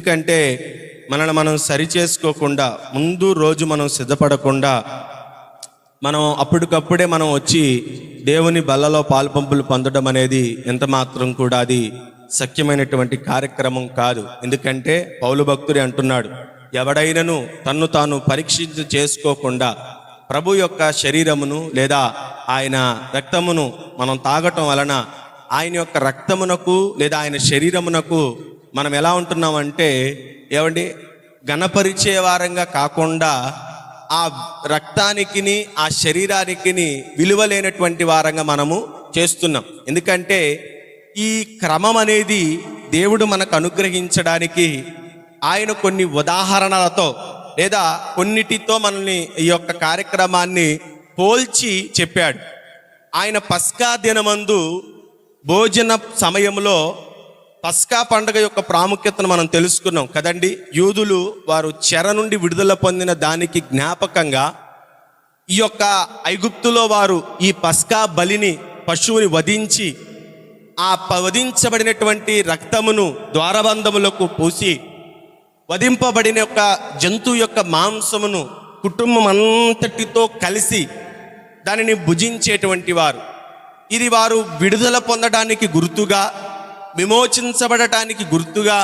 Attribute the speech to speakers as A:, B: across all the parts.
A: ఎందుకంటే మనల్ని మనం సరి చేసుకోకుండా, ముందు రోజు మనం సిద్ధపడకుండా, మనం అప్పటికప్పుడే మనం వచ్చి దేవుని బల్లలో పాలుపంపులు పొందడం అనేది ఎంత మాత్రం కూడా అది సఖ్యమైనటువంటి కార్యక్రమం కాదు. ఎందుకంటే పౌలు భక్తుడే అంటున్నాడు, ఎవడైనను తన్ను తాను పరీక్షించి చేసుకోకుండా ప్రభు యొక్క శరీరమును లేదా ఆయన రక్తమును మనం తాగటం వలన ఆయన యొక్క రక్తమునకు లేదా ఆయన శరీరమునకు మనం ఎలా ఉంటున్నామంటే ఏమండి, ఘనపరిచే వారంగా కాకుండా ఆ రక్తానికి ఆ శరీరానికి విలువ లేనటువంటి వారంగా మనము చేస్తున్నాం. ఎందుకంటే ఈ క్రమం అనేది దేవుడు మనకు అనుగ్రహించడానికి ఆయన కొన్ని ఉదాహరణలతో లేదా కొన్నిటితో మనల్ని ఈ యొక్క కార్యక్రమాన్ని పోల్చి చెప్పాడు. ఆయన పస్కా దినమందు భోజన సమయంలో పస్కా పండుగ యొక్క ప్రాముఖ్యతను మనం తెలుసుకున్నాం కదండి. యూదులు వారు చెర నుండి విడుదల పొందిన దానికి జ్ఞాపకంగా ఈ యొక్క ఐగుప్తులో వారు ఈ పస్కా బలిని, పశువుని వధించి ఆ వధించబడినటువంటి రక్తమును ద్వారబంధములకు పూసి వధింపబడిన యొక్క జంతువు యొక్క మాంసమును కుటుంబం అంతటితో కలిసి దానిని భుజించేటువంటి వారు. ఇది వారు విడుదల పొందడానికి గుర్తుగా, విమోచించబడటానికి గుర్తుగా,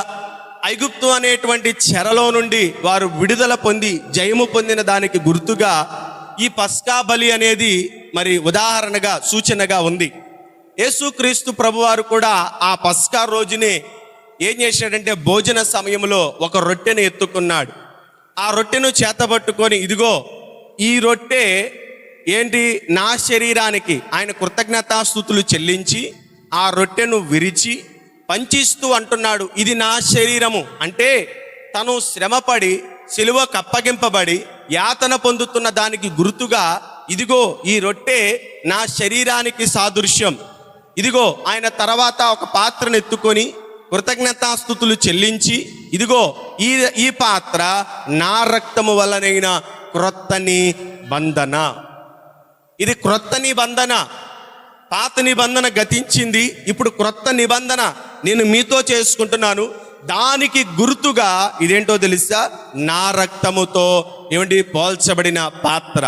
A: ఐగుప్తు అనేటువంటి చెరలో నుండి వారు విడుదల పొంది జయము పొందిన దానికి గుర్తుగా ఈ పస్కా బలి అనేది మరి ఉదాహరణగా, సూచనగా ఉంది. యేసుక్రీస్తు ప్రభువారు కూడా ఆ పస్కా రోజునే ఏం చేశాడంటే భోజన సమయంలో ఒక రొట్టెను ఎత్తుకున్నాడు. ఆ రొట్టెను చేతబట్టుకొని, ఇదిగో ఈ రొట్టె ఏంటి, నా శరీరానికి ఆయన కృతజ్ఞతాస్తుతులు చెల్లించి ఆ రొట్టెను విరిచి పంచిస్తూ అంటున్నాడు, ఇది నా శరీరము. అంటే తను శ్రమపడి సిలువకు అప్పగింపబడి యాతన పొందుతున్న దానికి గుర్తుగా, ఇదిగో ఈ రొట్టె నా శరీరానికి సాదృశ్యం. ఇదిగో ఆయన తర్వాత ఒక పాత్రను ఎత్తుకొని కృతజ్ఞతాస్తుతులు చెల్లించి, ఇదిగో ఈ పాత్ర నా రక్తము వలనైన క్రొత్త నిబంధన. ఇది క్రొత్త నిబంధన. పాత నిబంధన గతించింది, ఇప్పుడు క్రొత్త నిబంధన నేను మీతో చేసుకుంటున్నాను. దానికి గుర్తుగా ఇదేంటో తెలుసా, నా రక్తముతో ఏమండి పోల్చబడిన పాత్ర.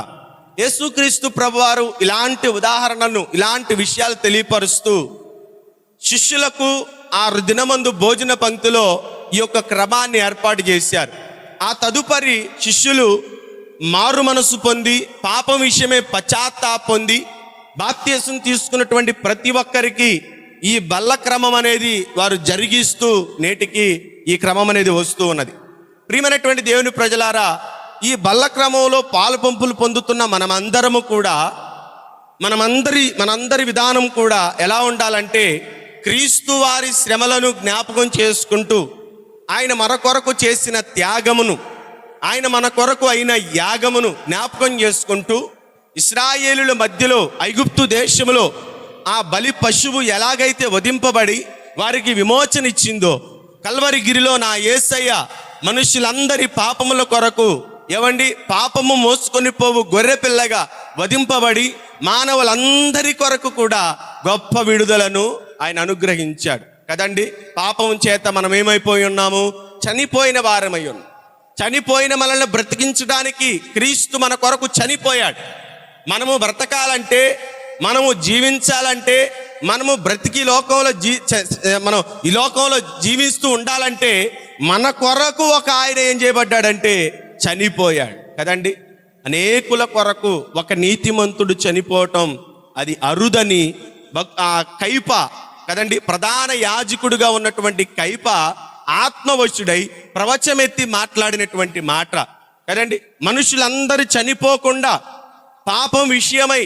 A: యేసుక్రీస్తు ప్రభువారు ఇలాంటి ఉదాహరణను, ఇలాంటి విషయాలు తెలియపరుస్తూ శిష్యులకు ఆ దినమందు భోజన పంక్తిలో ఈ యొక్క క్రమాన్ని ఏర్పాటు చేశారు. ఆ తదుపరి శిష్యులు మారు మనసు పొంది పాపం విషయమే పశ్చాత్తాపం పొంది బాప్తిసం తీసుకున్నటువంటి ప్రతి ఒక్కరికి ఈ బల్ల క్రమం అనేది వారు జరిగిస్తూ నేటికి ఈ క్రమం అనేది వస్తూ ఉన్నది. ప్రియమైనటువంటి దేవుని ప్రజలారా, ఈ బల్ల క్రమంలో పాలు పంపులు పొందుతున్న మనమందరము కూడా మనందరి విధానం కూడా ఎలా ఉండాలంటే, క్రీస్తు వారి శ్రమలను జ్ఞాపకం చేసుకుంటూ ఆయన మన కొరకు చేసిన త్యాగమును, ఆయన మన కొరకు అయిన యాగమును జ్ఞాపకం చేసుకుంటూ, ఇశ్రాయేలుల మధ్యలో ఐగుప్తు దేశములో ఆ బలి పశువు ఎలాగైతే వధింపబడి వారికి విమోచన ఇచ్చిందో, కల్వరి గిరిలో నా యేసయ్య మనుషులందరి పాపముల కొరకు పాపము మోసుకొని పోవు గొర్రె పిల్లగా వధింపబడి మానవులందరి కొరకు కూడా గొప్ప విడుదలను ఆయన అనుగ్రహించాడు కదండి. పాపం చేత మనం ఏమైపోయి ఉన్నాము, చనిపోయిన వారమై ఉన్నాం. చనిపోయిన మనల్ని బ్రతికించడానికి క్రీస్తు మన కొరకు చనిపోయాడు. మనము బ్రతకాలంటే, మనము జీవించాలంటే, మనము బ్రతికి లోకంలో మనం ఈ లోకంలో జీవిస్తూ ఉండాలంటే మన కొరకు ఒక ఆయన ఏం చేయబడ్డాడంటే చనిపోయాడు కదండి. అనేకుల కొరకు ఒక నీతిమంతుడు చనిపోవటం అది అరుదని ఆ కైప కదండి, ప్రధాన యాజకుడిగా ఉన్నటువంటి కైప ఆత్మవశుడై ప్రవచమెత్తి మాట్లాడినటువంటి మాట కదండి. మనుషులందరూ చనిపోకుండా పాపం విషయమై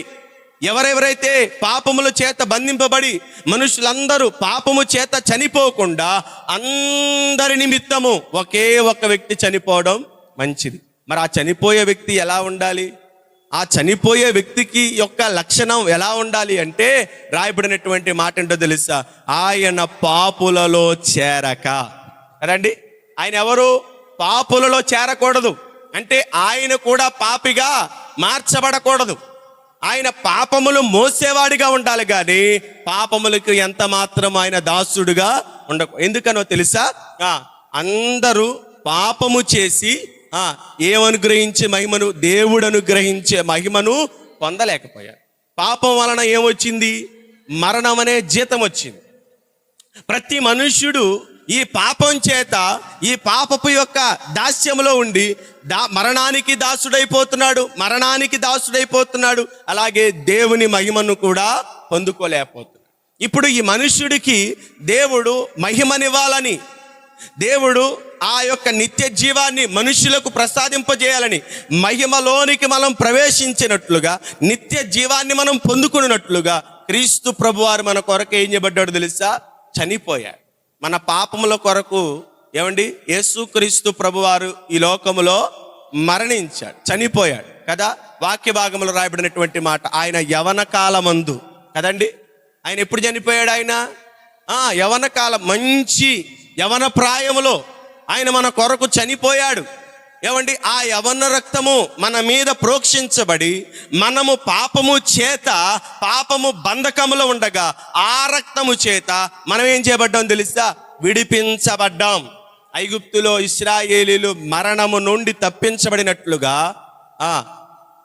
A: ఎవరెవరైతే పాపముల చేత బంధింపబడి మనుషులందరూ పాపము చేత చనిపోకుండా అందరి నిమిత్తము ఒకే ఒక వ్యక్తి చనిపోవడం మంచిది. మరి ఆ చనిపోయే వ్యక్తి ఎలా ఉండాలి, ఆ చనిపోయే వ్యక్తికి యొక్క లక్షణం ఎలా ఉండాలి అంటే రాయబడినటువంటి మాట ఏంటో తెలుసా, ఆయన పాపులలో చేరక. కదండి, ఆయన ఎవరు, పాపులలో చేరకూడదు అంటే ఆయన కూడా పాపిగా మార్చబడకూడదు. ఆయన పాపములు మోసేవాడిగా ఉండాలి కానీ పాపములకు ఎంత మాత్రం ఆయన దాసుడుగా ఉండకు. ఎందుకనో తెలుసా, అందరూ పాపము చేసి ఏమనుగ్రహించే మహిమను, దేవుడు అనుగ్రహించే మహిమను పొందలేకపోయారు. పాపం వలన ఏమొచ్చింది? మరణం అనే జీతం వచ్చింది. ప్రతి మనుష్యుడు ఈ పాపం చేత, ఈ పాపపు యొక్క దాస్యంలో ఉండి మరణానికి దాసుడైపోతున్నాడు. అలాగే దేవుని మహిమను కూడా పొందుకోలేకపోతున్నాడు. ఇప్పుడు ఈ మనుష్యుడికి దేవుడు మహిమనివ్వాలని, దేవుడు ఆ యొక్క నిత్య జీవాన్ని మనుష్యులకు ప్రసాదింపజేయాలని, మహిమలోనికి మనం ప్రవేశించినట్లుగా, నిత్య జీవాన్ని మనం పొందుకున్నట్లుగా క్రీస్తు ప్రభువారు మన కొరకు ఏం చేయబడ్డాడు తెలుసా? చనిపోయాడు. మన పాపముల కొరకు యేసుక్రీస్తు ప్రభువారు ఈ లోకములో మరణించాడు, చనిపోయాడు కదా. వాక్య భాగంలో రాయబడినటువంటి మాట, ఆయన యవన కాలమందు కదండి. ఆయన ఎప్పుడు చనిపోయాడు? ఆయన యవన కాలం, మంచి యవన ప్రాయములో ఆయన మన కొరకు చనిపోయాడు. ఆ యవన రక్తము మన మీద ప్రోక్షించబడి, మనము పాపము బంధకములో ఉండగా ఆ రక్తము చేత మనం ఏం చేయబడ్డాం తెలుసా? విడిపించబడ్డాం. ఐగుప్తులో ఇశ్రాయేలీలు మరణము నుండి తప్పించబడినట్లుగా,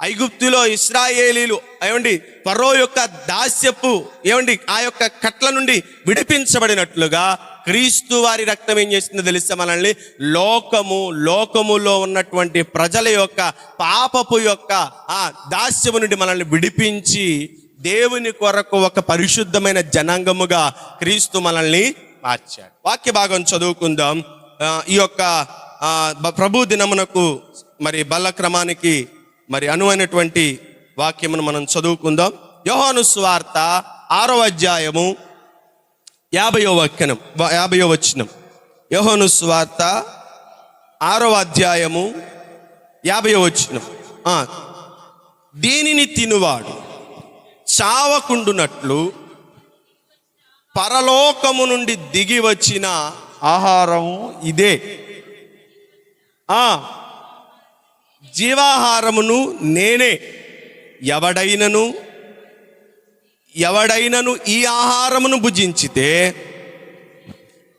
A: ఐగుప్తులో ఇశ్రాయేలీలు ఫరో యొక్క దాస్యపు ఆ యొక్క కట్ల నుండి విడిపించబడినట్లుగా క్రీస్తు వారి రక్తం ఏం చేస్తుందో తెలుసా? మనల్ని లోకములో ఉన్నటువంటి ప్రజల యొక్క పాపపు యొక్క దాస్యము నుండి మనల్ని విడిపించి దేవుని కొరకు ఒక పరిశుద్ధమైన జనాంగముగా క్రీస్తు మనల్ని మార్చాడు. వాక్య భాగం చదువుకుందాం. ఈ యొక్క ప్రభు దినమునకు బల్ల క్రమానికి అనువైనటువంటి వాక్యమును మనం చదువుకుందాం. యోహాను సువార్త 6వ అధ్యాయము 50వ వచనం. యోహాను సువార్త 6వ అధ్యాయము 50వ వచనం. దీనిని తినువాడు చావకుండునట్లు పరలోకము నుండి దిగి వచ్చిన ఆహారం ఇదే, జీవాహారమును నేనే. ఎవడైనను ఈ ఆహారమును భుజించితే,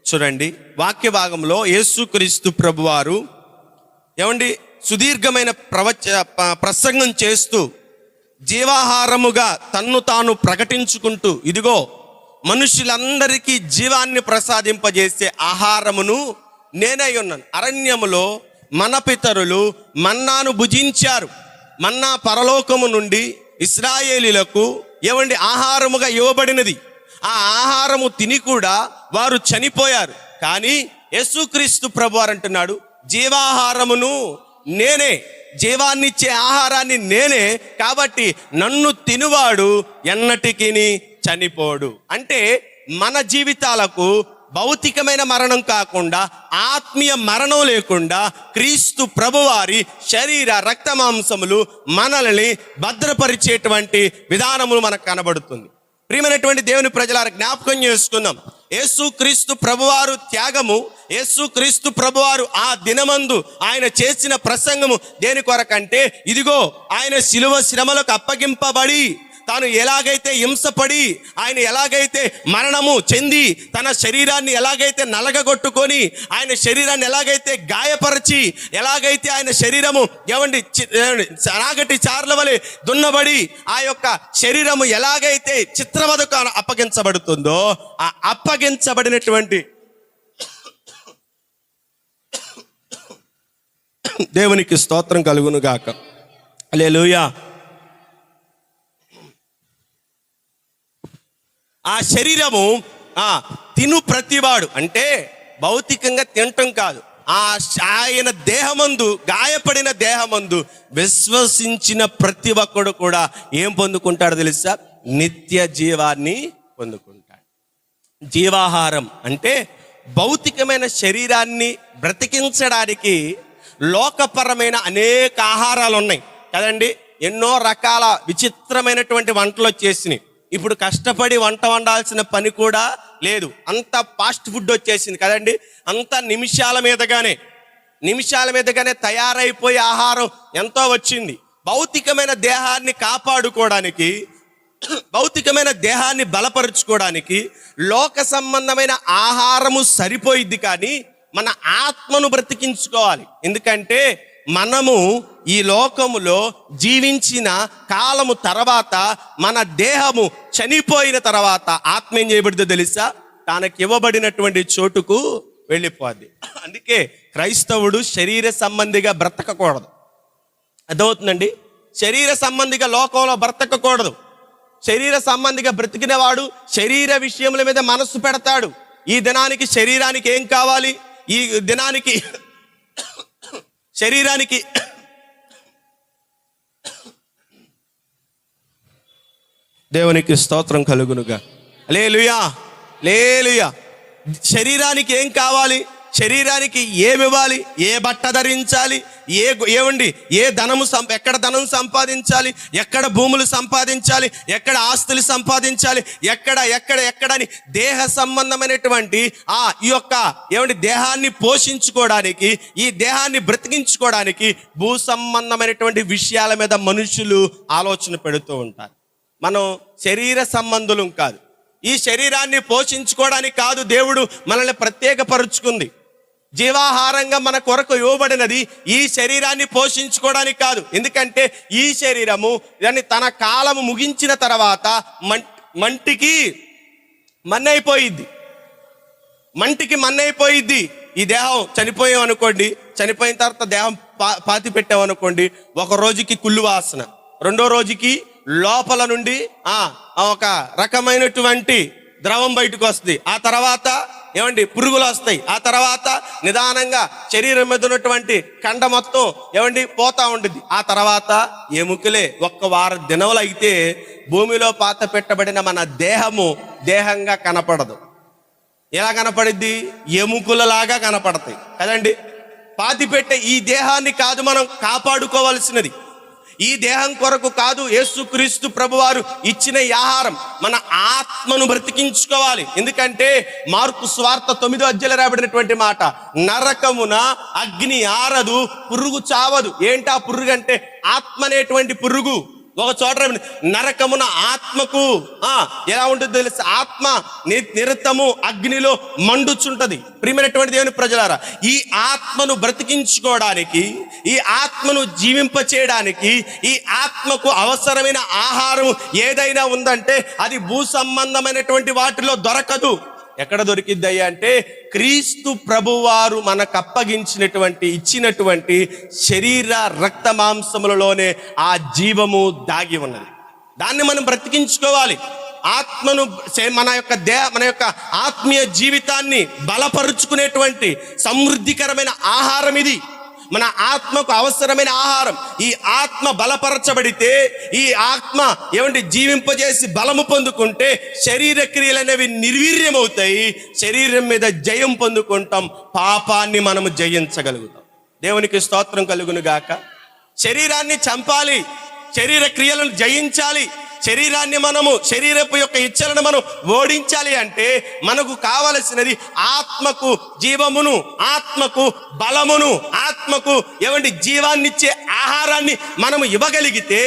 A: చూడండి వాక్య భాగంలో యేసుక్రీస్తు ప్రభువారు సుదీర్ఘమైన ప్రసంగం చేస్తూ జీవాహారముగా తన్ను తాను ప్రకటించుకుంటూ, ఇదిగో మనుషులందరికీ జీవాన్ని ప్రసాదింపజేసే ఆహారమును నేనై ఉన్నాను. అరణ్యములో మన పితరులు మన్నాను భుజించారు. మన్నా పరలోకము నుండి ఇశ్రాయేలీలకు ఆహారముగా ఇవ్వబడినది. ఆ ఆహారము తిని కూడా వారు చనిపోయారు. కానీ యేసుక్రీస్తు ప్రభువారు అంటున్నాడు, జీవాహారమును నేనే, జీవాన్నిచ్చే ఆహారాన్ని నేనే, కాబట్టి నన్ను తినువాడు ఎన్నటికీ చనిపోడు. అంటే మన జీవితాలకు భౌతికమైన మరణం కాకుండా, ఆత్మీయ మరణం లేకుండా క్రీస్తు ప్రభువారి శరీర రక్త మాంసములు మనల్ని భద్రపరిచేటువంటి విధానములు మనకు కనబడుతుంది. ప్రియమైనటువంటి దేవుని ప్రజలారా, జ్ఞాపకం చేసుకుందాం. యేసుక్రీస్తు ప్రభువారు త్యాగము, యేసుక్రీస్తు ప్రభువారు ఆ దినమందు ఆయన చేసిన ప్రసంగము దేని కొరకంటే, ఇదిగో ఆయన శిలువ శ్రమలకు అప్పగింపబడి, తాను ఎలాగైతే హింసపడి, ఆయన ఎలాగైతే మరణము చెంది, తన శరీరాన్ని ఎలాగైతే నలగగొట్టుకొని, ఆయన శరీరాన్ని ఎలాగైతే గాయపరిచి, ఎలాగైతే ఆయన శరీరము నాగటి చార్ల వలె దున్నబడి, ఆ యొక్క శరీరము ఎలాగైతే చిత్రవధకు అప్పగించబడుతుందో, ఆ అప్పగించబడినటువంటి దేవునికి స్తోత్రం కలుగును గాక. హల్లెలూయా. ఆ శరీరము తిను ప్రతివాడు, అంటే భౌతికంగా తినటం కాదు, ఆయన దేహమందు, గాయపడిన దేహమందు విశ్వసించిన ప్రతి ఒక్కడు కూడా ఏం పొందుకుంటాడు తెలుసా? నిత్య జీవాన్ని పొందుకుంటాడు. జీవాహారం అంటే భౌతికమైన శరీరాన్ని బ్రతికించడానికి లోకపరమైన అనేక ఆహారాలు ఉన్నాయి కదండి. ఎన్నో రకాల విచిత్రమైనటువంటి వంటలు వచ్చేసినాయి. ఇప్పుడు కష్టపడి వంట వండాల్సిన పని కూడా లేదు, అంత ఫాస్ట్ ఫుడ్ వచ్చేసింది కదండి. అంత నిమిషాల మీదగానే తయారైపోయే ఆహారం ఎంతో వచ్చింది. భౌతికమైన దేహాన్ని కాపాడుకోవడానికి, భౌతికమైన దేహాన్ని బలపరుచుకోవడానికి లోక సంబంధమైన ఆహారము సరిపోయిద్ది. కానీ మన ఆత్మను బ్రతికించుకోవాలి. ఎందుకంటే మనము ఈ లోకములో జీవించిన కాలము తర్వాత మన దేహము చనిపోయిన తర్వాత ఆత్మ ఏం చేయబడిందో తెలుసా? తనకి ఇవ్వబడినటువంటి చోటుకు వెళ్ళిపోద్ది. అందుకే క్రైస్తవుడు శరీర సంబంధిగా బ్రతకకూడదు. అర్థమవుతుందండి? శరీర సంబంధిగా లోకంలో బ్రతకకూడదు. శరీర సంబంధిగా బ్రతికిన వాడు శరీర విషయముల మీద మనస్సు పెడతాడు. ఈ దినానికి శరీరానికి ఏం కావాలి, ఈ దినానికి శరీరానికి దేవునికి స్తోత్రం కలుగునుగా. హల్లెలూయా, హల్లెలూయా. శరీరానికి ఏం కావాలి, శరీరానికి ఏమి ఇవ్వాలి, ఏ బట్ట ధరించాలి, ఏ ధనము ఎక్కడ ధనం సంపాదించాలి, ఎక్కడ భూములు సంపాదించాలి, ఎక్కడ ఆస్తులు సంపాదించాలి, ఎక్కడని దేహ సంబంధమైనటువంటి ఈ యొక్క దేహాన్ని పోషించుకోవడానికి, ఈ దేహాన్ని బ్రతికించుకోవడానికి భూ సంబంధమైనటువంటి విషయాల మీద మనుషులు ఆలోచన పెడుతూ ఉంటారు. మనం శరీర సంబంధులం కాదు. ఈ శరీరాన్ని పోషించుకోవడానికి కాదు దేవుడు మనల్ని ప్రత్యేకపరుచుకుంది. జీవాహారంగా మన కొరకు ఇవ్వబడినది ఈ శరీరాన్ని పోషించుకోవడానికి కాదు. ఎందుకంటే ఈ శరీరము దాన్ని తన కాలము ముగించిన తర్వాత మంటికి మన్నైపోయిద్ది. ఈ దేహం చనిపోయామనుకోండి, చనిపోయిన తర్వాత దేహం పాతి పెట్టామనుకోండి, ఒక రోజుకి కుళ్ళు వాసన, రెండో రోజుకి లోపల నుండి ఒక రకమైనటువంటి ద్రవం బయటకు వస్తుంది. ఆ తర్వాత పురుగులు వస్తాయి. ఆ తర్వాత నిదానంగా శరీరం మీద ఉన్నటువంటి కండ మొత్తం పోతా ఉంటుంది. ఆ తర్వాత ఎముకలే. ఒక్క వారం దినములు అయితే భూమిలో పాత పెట్టబడిన మన దేహము దేహంగా కనపడదు. ఎలా కనపడిద్ది? ఎముకలలాగా కనపడతాయి కదండి. పాతి పెట్టే ఈ దేహాన్ని కాదు మనం కాపాడుకోవాల్సినది. ఈ దేహం కొరకు కాదు యేసుక్రీస్తు ప్రభువారు ఇచ్చిన ఈ ఆహారం. మన ఆత్మను బ్రతికించుకోవాలి. ఎందుకంటే మార్కు సువార్త 9వ అధ్యాయంలో రాబడినటువంటి మాట, నరకమున అగ్ని ఆరదు, పురుగు చావదు. ఏంటి ఆ పురుగు అంటే? ఆత్మ అనేటువంటి పురుగు. ఒక చోట నరకమున ఆత్మకు ఎలా ఉంటుంది తెలుసు? ఆత్మ నిరతము అగ్నిలో మండుచుంటది. ప్రియమైనటువంటి దేవుని ప్రజలారా, ఈ ఆత్మను బ్రతికించుకోవడానికి, ఈ ఆత్మను జీవింపచేయడానికి, ఈ ఆత్మకు అవసరమైన ఆహారం ఏదైనా ఉందంటే అది భూ సంబంధమైనటువంటి వాటిలో దొరకదు. ఎక్కడ దొరికిద్దయ్యా అంటే క్రీస్తు ప్రభువారు మనకు అప్పగించినటువంటి ఇచ్చినటువంటి శరీర రక్త మాంసములలోనే ఆ జీవము దాగి ఉన్నది. దాన్ని మనం బ్రతికించుకోవాలి. ఆత్మను మన యొక్క ఆత్మీయ జీవితాన్ని బలపరుచుకునేటువంటి సమృద్ధికరమైన ఆహారం ఇది. మన ఆత్మకు అవసరమైన ఆహారం. ఈ ఆత్మ బలపరచబడితే, ఈ ఆత్మ జీవింపజేసి బలము పొందుకుంటే శరీర క్రియలు అనేవి నిర్వీర్యమవుతాయి. శరీరం మీద జయం పొందుకుంటాం. పాపాన్ని మనము జయించగలుగుతాం. దేవునికి స్తోత్రం కలుగును గాక. శరీరాన్ని చంపాలి, శరీర క్రియలను జయించాలి. శరీరపు యొక్క ఇచ్చలను మనం ఓడించాలి అంటే మనకు కావలసినది ఆత్మకు జీవమును, ఆత్మకు బలమును, ఆత్మకు జీవాన్నిచ్చే ఆహారాన్ని మనము ఇవ్వగలిగితే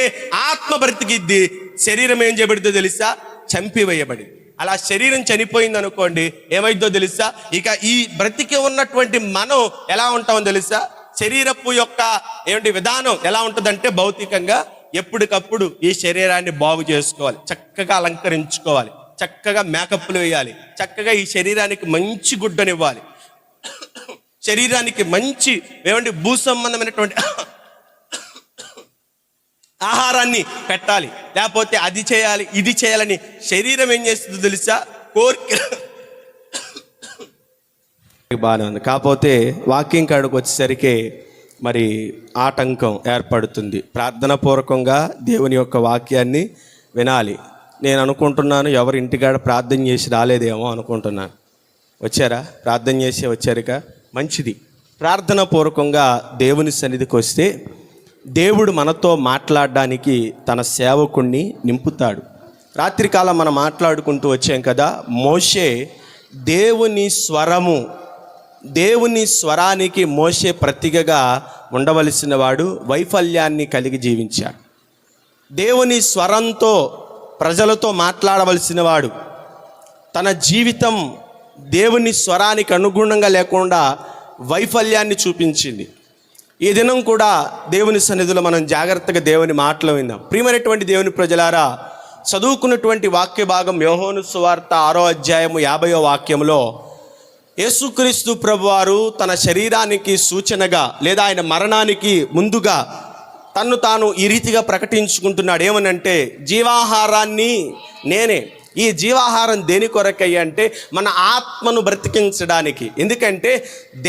A: ఆత్మ బ్రతికిద్ది. శరీరం ఏం చేయబడిద్దో తెలుసా? చంపివేయబడింది. అలా శరీరం చనిపోయింది అనుకోండి, ఏమైందో తెలుసా? ఇక ఈ బ్రతికి ఉన్నటువంటి మనం ఎలా ఉంటామో తెలుసా? శరీరపు యొక్క విధానం ఎలా ఉంటుందంటే భౌతికంగా ఎప్పటికప్పుడు ఈ శరీరాన్ని బాగు చేసుకోవాలి, చక్కగా అలంకరించుకోవాలి, చక్కగా మేకప్లు వేయాలి, చక్కగా ఈ శరీరానికి మంచి గుడ్డనివ్వాలి, శరీరానికి మంచి భూ సంబంధమైనటువంటి ఆహారాన్ని పెట్టాలి. లేకపోతే అది చేయాలి, ఇది చేయాలని శరీరం ఏం చేస్తుందో తెలుసా? కోరిక బాగానే ఉంది. కాకపోతే వాక్యం కాడికి వచ్చేసరికి మరి ఆటంకం ఏర్పడుతుంది. ప్రార్థనాపూర్వకంగా దేవుని యొక్క వాక్యాన్ని వినాలి. నేను అనుకుంటున్నాను ఎవరి ఇంటికాడ ప్రార్థన చేసి రాలేదేమో అనుకుంటున్నాను. వచ్చారా? ప్రార్థన చేసి వచ్చారుక మంచిది. ప్రార్థనాపూర్వకంగా దేవుని సన్నిధికి వస్తే దేవుడు మనతో మాట్లాడడానికి తన సేవకుణ్ణి నింపుతాడు. రాత్రికాలం మనం మాట్లాడుకుంటూ వచ్చాం కదా, మోషే దేవుని స్వరానికి మోషే ప్రతిగా ఉండవలసిన వాడు వైఫల్యాన్ని కలిగి జీవించాడు. దేవుని స్వరంతో ప్రజలతో మాట్లాడవలసిన వాడు తన జీవితం దేవుని స్వరానికి అనుగుణంగా లేకుండా వైఫల్యాన్ని చూపించింది. ఈ దినం కూడా దేవుని సన్నిధిలో మనం జాగ్రత్తగా దేవుని మాటలు విందాం. ప్రియమైనటువంటి దేవుని ప్రజలారా, చదువుకున్నటువంటి వాక్య భాగం యోహాను సువార్త 6వ అధ్యాయము 50వ వాక్యంలో యేసుక్రీస్తు ప్రభువారు తన శరీరానికి సూచనగా లేదా ఆయన మరణానికి ముందుగా తన్ను తాను ఈ రీతిగా ప్రకటించుకుంటున్నాడు. ఏమనంటే, జీవాహారాన్ని నేనే. ఈ జీవాహారం దేని కొరకయ్య అంటే మన ఆత్మను బ్రతికించడానికి. ఎందుకంటే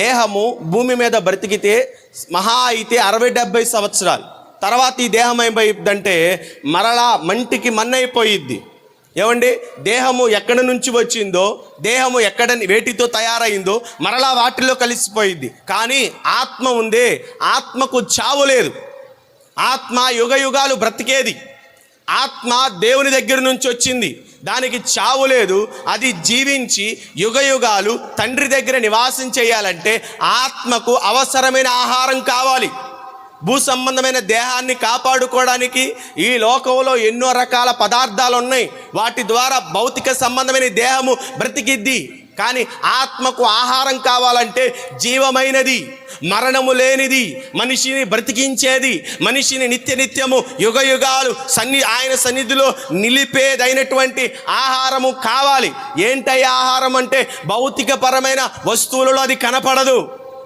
A: దేహము భూమి మీద బ్రతికితే మహా అయితే 60-70 సంవత్సరాలు తర్వాత ఈ దేహం ఏమైపోయిందంటే మరలా మంటికి మన్నైపోయిద్ది. ఏమండి, దేహము ఎక్కడి నుంచి వచ్చిందో, దేహము ఎక్కడ వేటితో తయారైందో మరలా వాటిలో కలిసిపోయిద్ది. కానీ ఆత్మ ఉందే, ఆత్మకు చావు లేదు. ఆత్మ యుగయుగాలు బ్రతికేది. ఆత్మ దేవుని దగ్గర నుంచి వచ్చింది, దానికి చావు లేదు. అది జీవించి యుగయుగాలు తండ్రి దగ్గర నివాసం చేయాలంటే ఆత్మకు అవసరమైన ఆహారం కావాలి. భూ సంబంధమైన దేహాన్ని కాపాడుకోవడానికి ఈ లోకంలో ఎన్నో రకాల పదార్థాలు ఉన్నాయి. వాటి ద్వారా భౌతిక సంబంధమైన దేహము బ్రతికిద్ది. కానీ ఆత్మకు ఆహారం కావాలంటే జీవమైనది, మరణము లేనిది, మనిషిని బ్రతికించేది, మనిషిని నిత్యము యుగయుగాలు ఆయన సన్నిధిలో నిలిపేదైనటువంటి ఆహారము కావాలి. ఏంటయ్యా ఆహారం అంటే భౌతికపరమైన వస్తువులలో అది కనపడదు.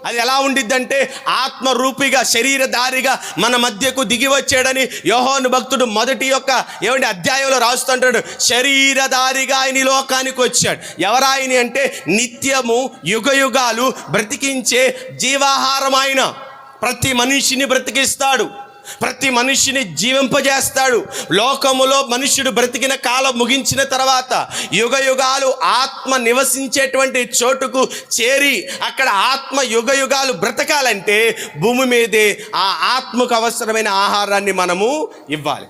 A: అది ఎలా ఉండిద్దంటే ఆత్మరూపిగా శరీరధారిగా మన మధ్యకు దిగి వచ్చాడని యోహాను భక్తుడు మొదటి అధ్యాయంలో రాస్తుంటాడు. శరీరధారిగా ఆయన లోకానికి వచ్చాడు. ఎవరాయని అంటే నిత్యము యుగయుగాలు బ్రతికించే జీవాహారం ఆయన. ప్రతి మనిషిని బ్రతికిస్తాడు, ప్రతి మనిషిని జీవింపజేస్తాడు. లోకములో మనుష్యుడు బ్రతికిన కాలం ముగించిన తర్వాత యుగయుగాలు ఆత్మ నివసించేటువంటి చోటుకు చేరి అక్కడ ఆత్మ యుగయుగాలు బ్రతకాలంటే భూమి మీదే ఆ ఆత్మకు అవసరమైన ఆహారాన్ని మనము ఇవ్వాలి.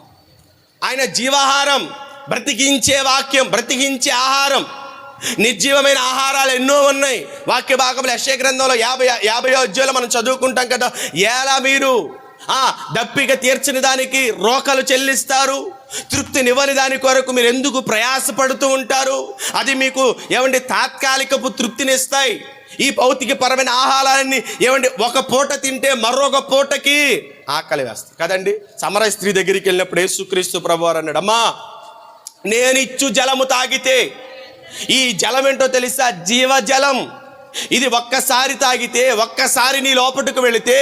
A: ఆయన జీవాహారం, బ్రతికించే వాక్యం, బ్రతికించే ఆహారం. నిర్జీవమైన ఆహారాలు ఎన్నో ఉన్నాయి. వాక్య భాగంలో యెషయా గ్రంథంలో 50వ అధ్యాయంలో మనం చదువుకుంటాం కదా, ఎలా మీరు దప్పిక తీర్చని దానికి రోకలు చెల్లిస్తారు, తృప్తినివ్వని దాని కొరకు మీరు ఎందుకు ప్రయాసపడుతూ ఉంటారు? అది మీకు తాత్కాలికపు తృప్తినిస్తాయి. ఈ భౌతికపరమైన ఆహారాన్ని ఒక పూట తింటే మరొక పూటకి ఆకలి వేస్తాయి కదండి. సమరయ స్త్రీ దగ్గరికి వెళ్ళినప్పుడు యేసుక్రీస్తు ప్రభువారు అన్నాడు, అమ్మా నేను ఇచ్చు జలము తాగితే, ఈ జలం ఏంటో తెలుసా? జీవజలం. ఇది ఒక్కసారి తాగితే, ఒక్కసారి నీ లోపలికి వెళితే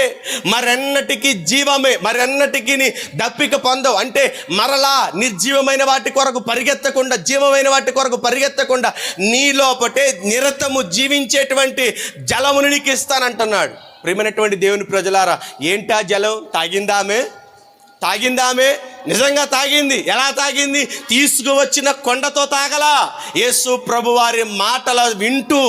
A: మరెన్నటికి జీవమే, మరెన్నటికి నీ దప్పిక పొందవు. అంటే మరలా నిర్జీవమైన వాటి కొరకు పరిగెత్తకుండా, జీవమైన వాటి కొరకు పరిగెత్తకుండా నీ లోపటే నిరతము జీవించేటువంటి జలమును నీకు ఇస్తానంటున్నాడు. ప్రియమైనటువంటి దేవుని ప్రజలారా, ఏంటా జలం? తాగిందామే నిజంగా తాగింది. ఎలా తాగింది? తీసుకువచ్చిన కొండతో తాగలా. యేసు ప్రభువారి మాటలు వింటూ,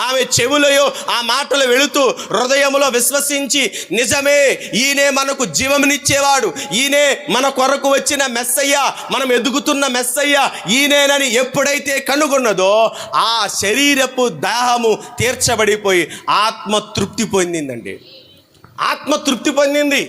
A: ఆమె చెవులయో ఆ మాటలు వెళుతూ హృదయములో విశ్వసించి, నిజమే ఈయనే మనకు జీవమునిచ్చేవాడు, ఈయనే మన కొరకు వచ్చిన మెస్సయ్య, మనం ఎదుగుతున్న మెస్సయ్య ఈయనేనని ఎప్పుడైతే కనుగొన్నదో ఆ శరీరపు దాహము తీర్చబడిపోయి ఆత్మ తృప్తి పొందిందండి. ఆత్మ తృప్తి పొందింది.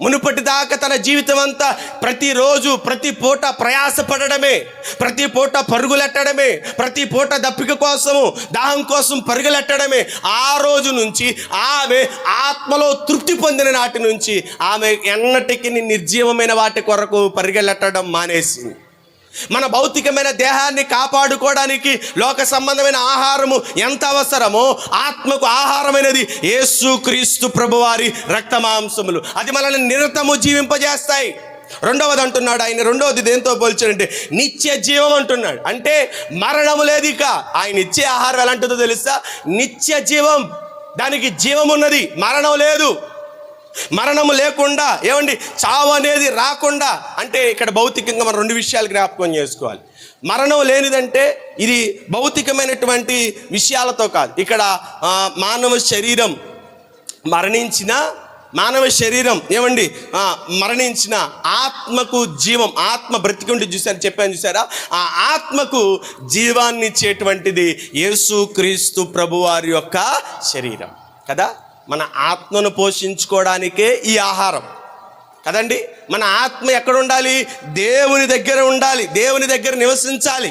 A: మునుపటిదాకా తన జీవితం అంతా ప్రతిరోజు ప్రతి పూట ప్రయాసపడడమే, ప్రతి పూట పరుగులెట్టడమే, ప్రతి పూట దప్పిక కోసము దాహం కోసం పరుగులెట్టడమే. ఆ రోజు నుంచి ఆమె ఆత్మలో తృప్తి పొందిన నాటి నుంచి ఆమె ఎన్నటికీ నిర్జీవమైన వాటి కొరకు పరిగెలెట్టడం మానేసింది. మన భౌతికమైన దేహాన్ని కాపాడుకోవడానికి లోక సంబంధమైన ఆహారము ఎంత అవసరమో ఆత్మకు ఆహారమైనది యేసుక్రీస్తు ప్రభువారి రక్తమాంసములు. అది మనల్ని నిరతము జీవింపజేస్తాయి. రెండవది అంటున్నాడు ఆయన, రెండవది దేంతో పోల్చాడంటే నిత్య జీవం అంటున్నాడు. అంటే మరణము లేదు. ఇక ఆయన ఇచ్చే ఆహారం ఎలాంటిదో తెలుసా? నిత్య జీవం. దానికి జీవం ఉన్నది, మరణం లేదు. మరణము లేకుండా, చావు అనేది రాకుండా. అంటే ఇక్కడ భౌతికంగా మనం రెండు విషయాలు జ్ఞాపకం చేసుకోవాలి. మరణం లేనిదంటే ఇది భౌతికమైనటువంటి విషయాలతో కాదు. ఇక్కడ మానవ శరీరం మరణించిన, మరణించిన ఆత్మకు జీవం, ఆత్మ బ్రతికుండి చూసారా? ఆ ఆత్మకు జీవాన్ని ఇచ్చేటువంటిది యేసుక్రీస్తు ప్రభువారి యొక్క శరీరం కదా. మన ఆత్మను పోషించుకోవడానికే ఈ ఆహారం కదండి. మన ఆత్మ ఎక్కడ ఉండాలి? దేవుని దగ్గర ఉండాలి, దేవుని దగ్గర నివసించాలి.